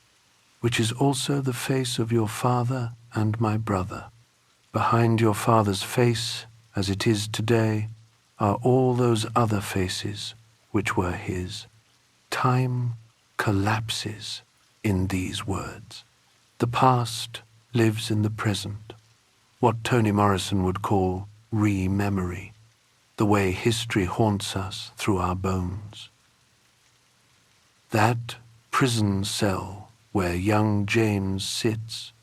which is also the face of your father and my brother. Behind your father's face, as it is today, are all those other faces which were his. Time collapses in these words. The past lives in the present, what Toni Morrison would call re-memory, the way history haunts us through our bones. That prison cell where young James sits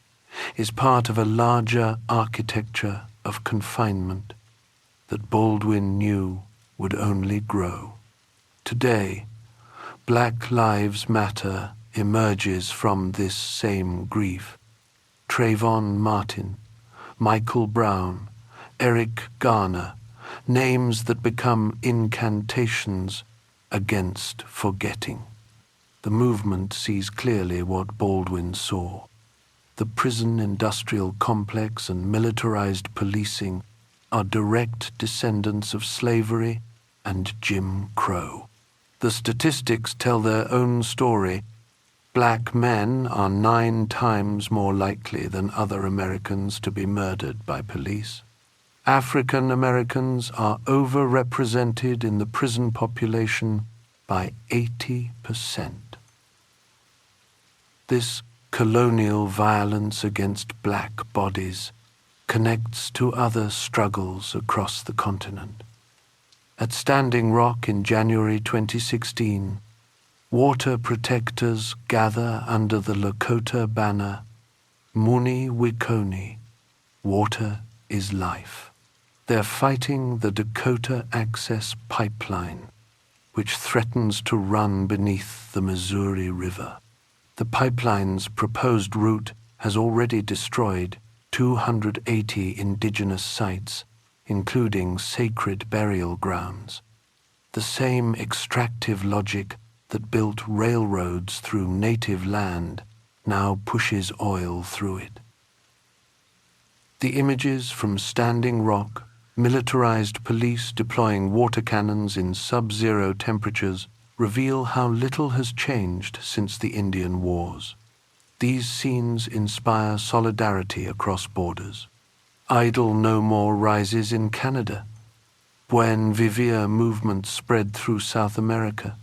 is part of a larger architecture of confinement that Baldwin knew would only grow. Today, Black Lives Matter emerges from this same grief. Trayvon Martin, Michael Brown, Eric Garner, names that become incantations against forgetting. The movement sees clearly what Baldwin saw. The prison industrial complex and militarized policing are direct descendants of slavery and Jim Crow. The statistics tell their own story. Black men are 9 times more likely than other Americans to be murdered by police. African Americans are overrepresented in the prison population by 80%. This colonial violence against black bodies connects to other struggles across the continent. At Standing Rock in January 2016, water protectors gather under the Lakota banner, Muni Wikoni, water is life. They're fighting the Dakota Access Pipeline, which threatens to run beneath the Missouri River. The pipeline's proposed route has already destroyed 280 indigenous sites, including sacred burial grounds. The same extractive logic that built railroads through native land now pushes oil through it. The images from Standing Rock, militarized police deploying water cannons in sub-zero temperatures, reveal how little has changed since the Indian Wars. These scenes inspire solidarity across borders. Idle No More rises in Canada. Buen Vivir movements spread through South America.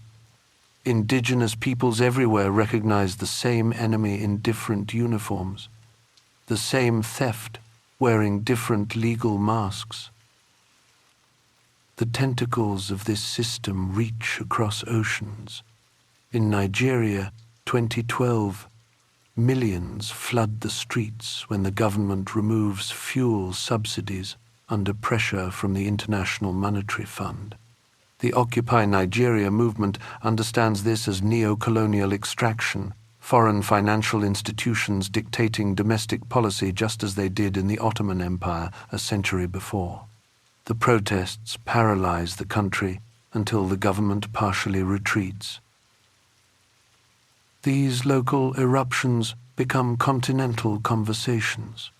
Indigenous peoples everywhere recognize the same enemy in different uniforms, the same theft wearing different legal masks. The tentacles of this system reach across oceans. In Nigeria, 2012, millions flood the streets when the government removes fuel subsidies under pressure from the International Monetary Fund. The Occupy Nigeria movement understands this as neo-colonial extraction, foreign financial institutions dictating domestic policy just as they did in the Ottoman Empire a century before. The protests paralyze the country until the government partially retreats. These local eruptions become continental conversations.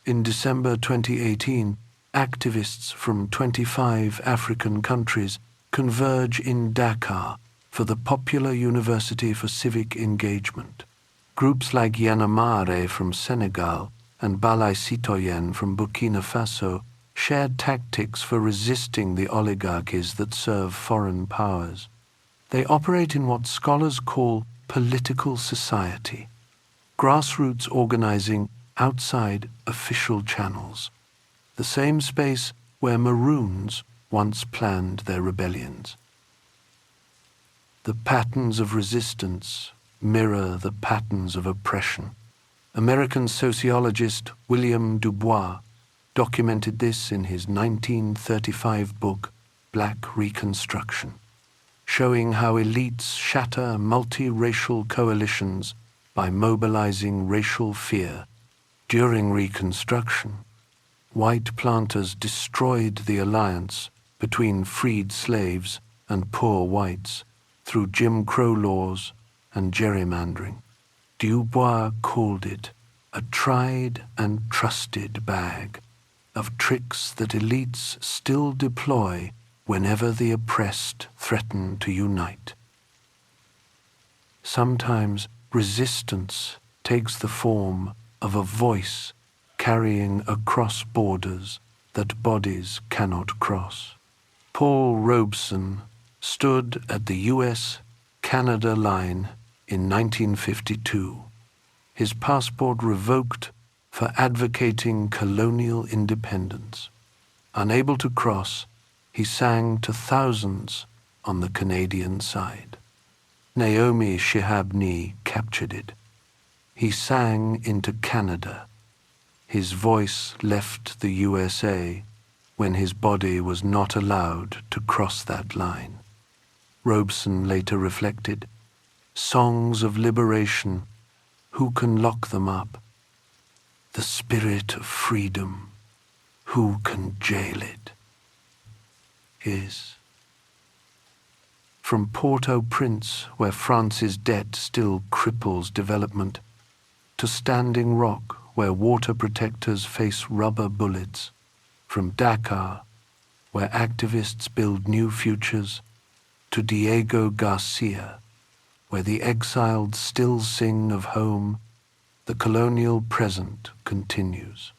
In December 2018, activists from 25 African countries converge in Dakar for the Popular University for Civic Engagement. Groups like Yanamare from Senegal and Balai Citoyen from Burkina Faso shared tactics for resisting the oligarchies that serve foreign powers. They operate in what scholars call political society, grassroots organizing outside official channels, the same space where Maroons once planned their rebellions. The patterns of resistance mirror the patterns of oppression. American sociologist William Du Bois documented this in his 1935 book, Black Reconstruction, showing how elites shatter multiracial coalitions by mobilizing racial fear. During Reconstruction, white planters destroyed the alliance between freed slaves and poor whites through Jim Crow laws and gerrymandering. Du Bois called it a tried and trusted bag of tricks that elites still deploy whenever the oppressed threaten to unite. Sometimes resistance takes the form of a voice carrying across borders that bodies cannot cross. Paul Robeson stood at the US-Canada line in 1952, his passport revoked for advocating colonial independence. Unable to cross, he sang to thousands on the Canadian side. Naomi Shihabni captured it. He sang into Canada. His voice left the USA when his body was not allowed to cross that line. Robeson later reflected, "Songs of liberation, who can lock them up? The spirit of freedom, who can jail it?" From Port-au-Prince, where France's debt still cripples development, to Standing Rock, where water protectors face rubber bullets, from Dakar, where activists build new futures, to Diego Garcia, where the exiled still sing of home, the colonial present continues.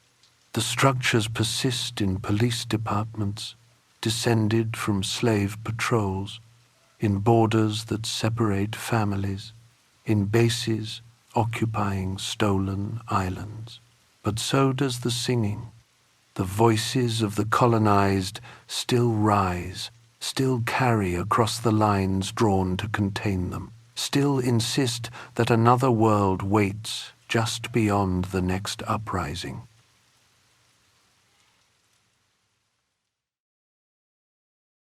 The structures persist in police departments, descended from slave patrols, in borders that separate families, in bases occupying stolen islands. But so does the singing. The voices of the colonized still rise, still carry across the lines drawn to contain them, still insist that another world waits just beyond the next uprising.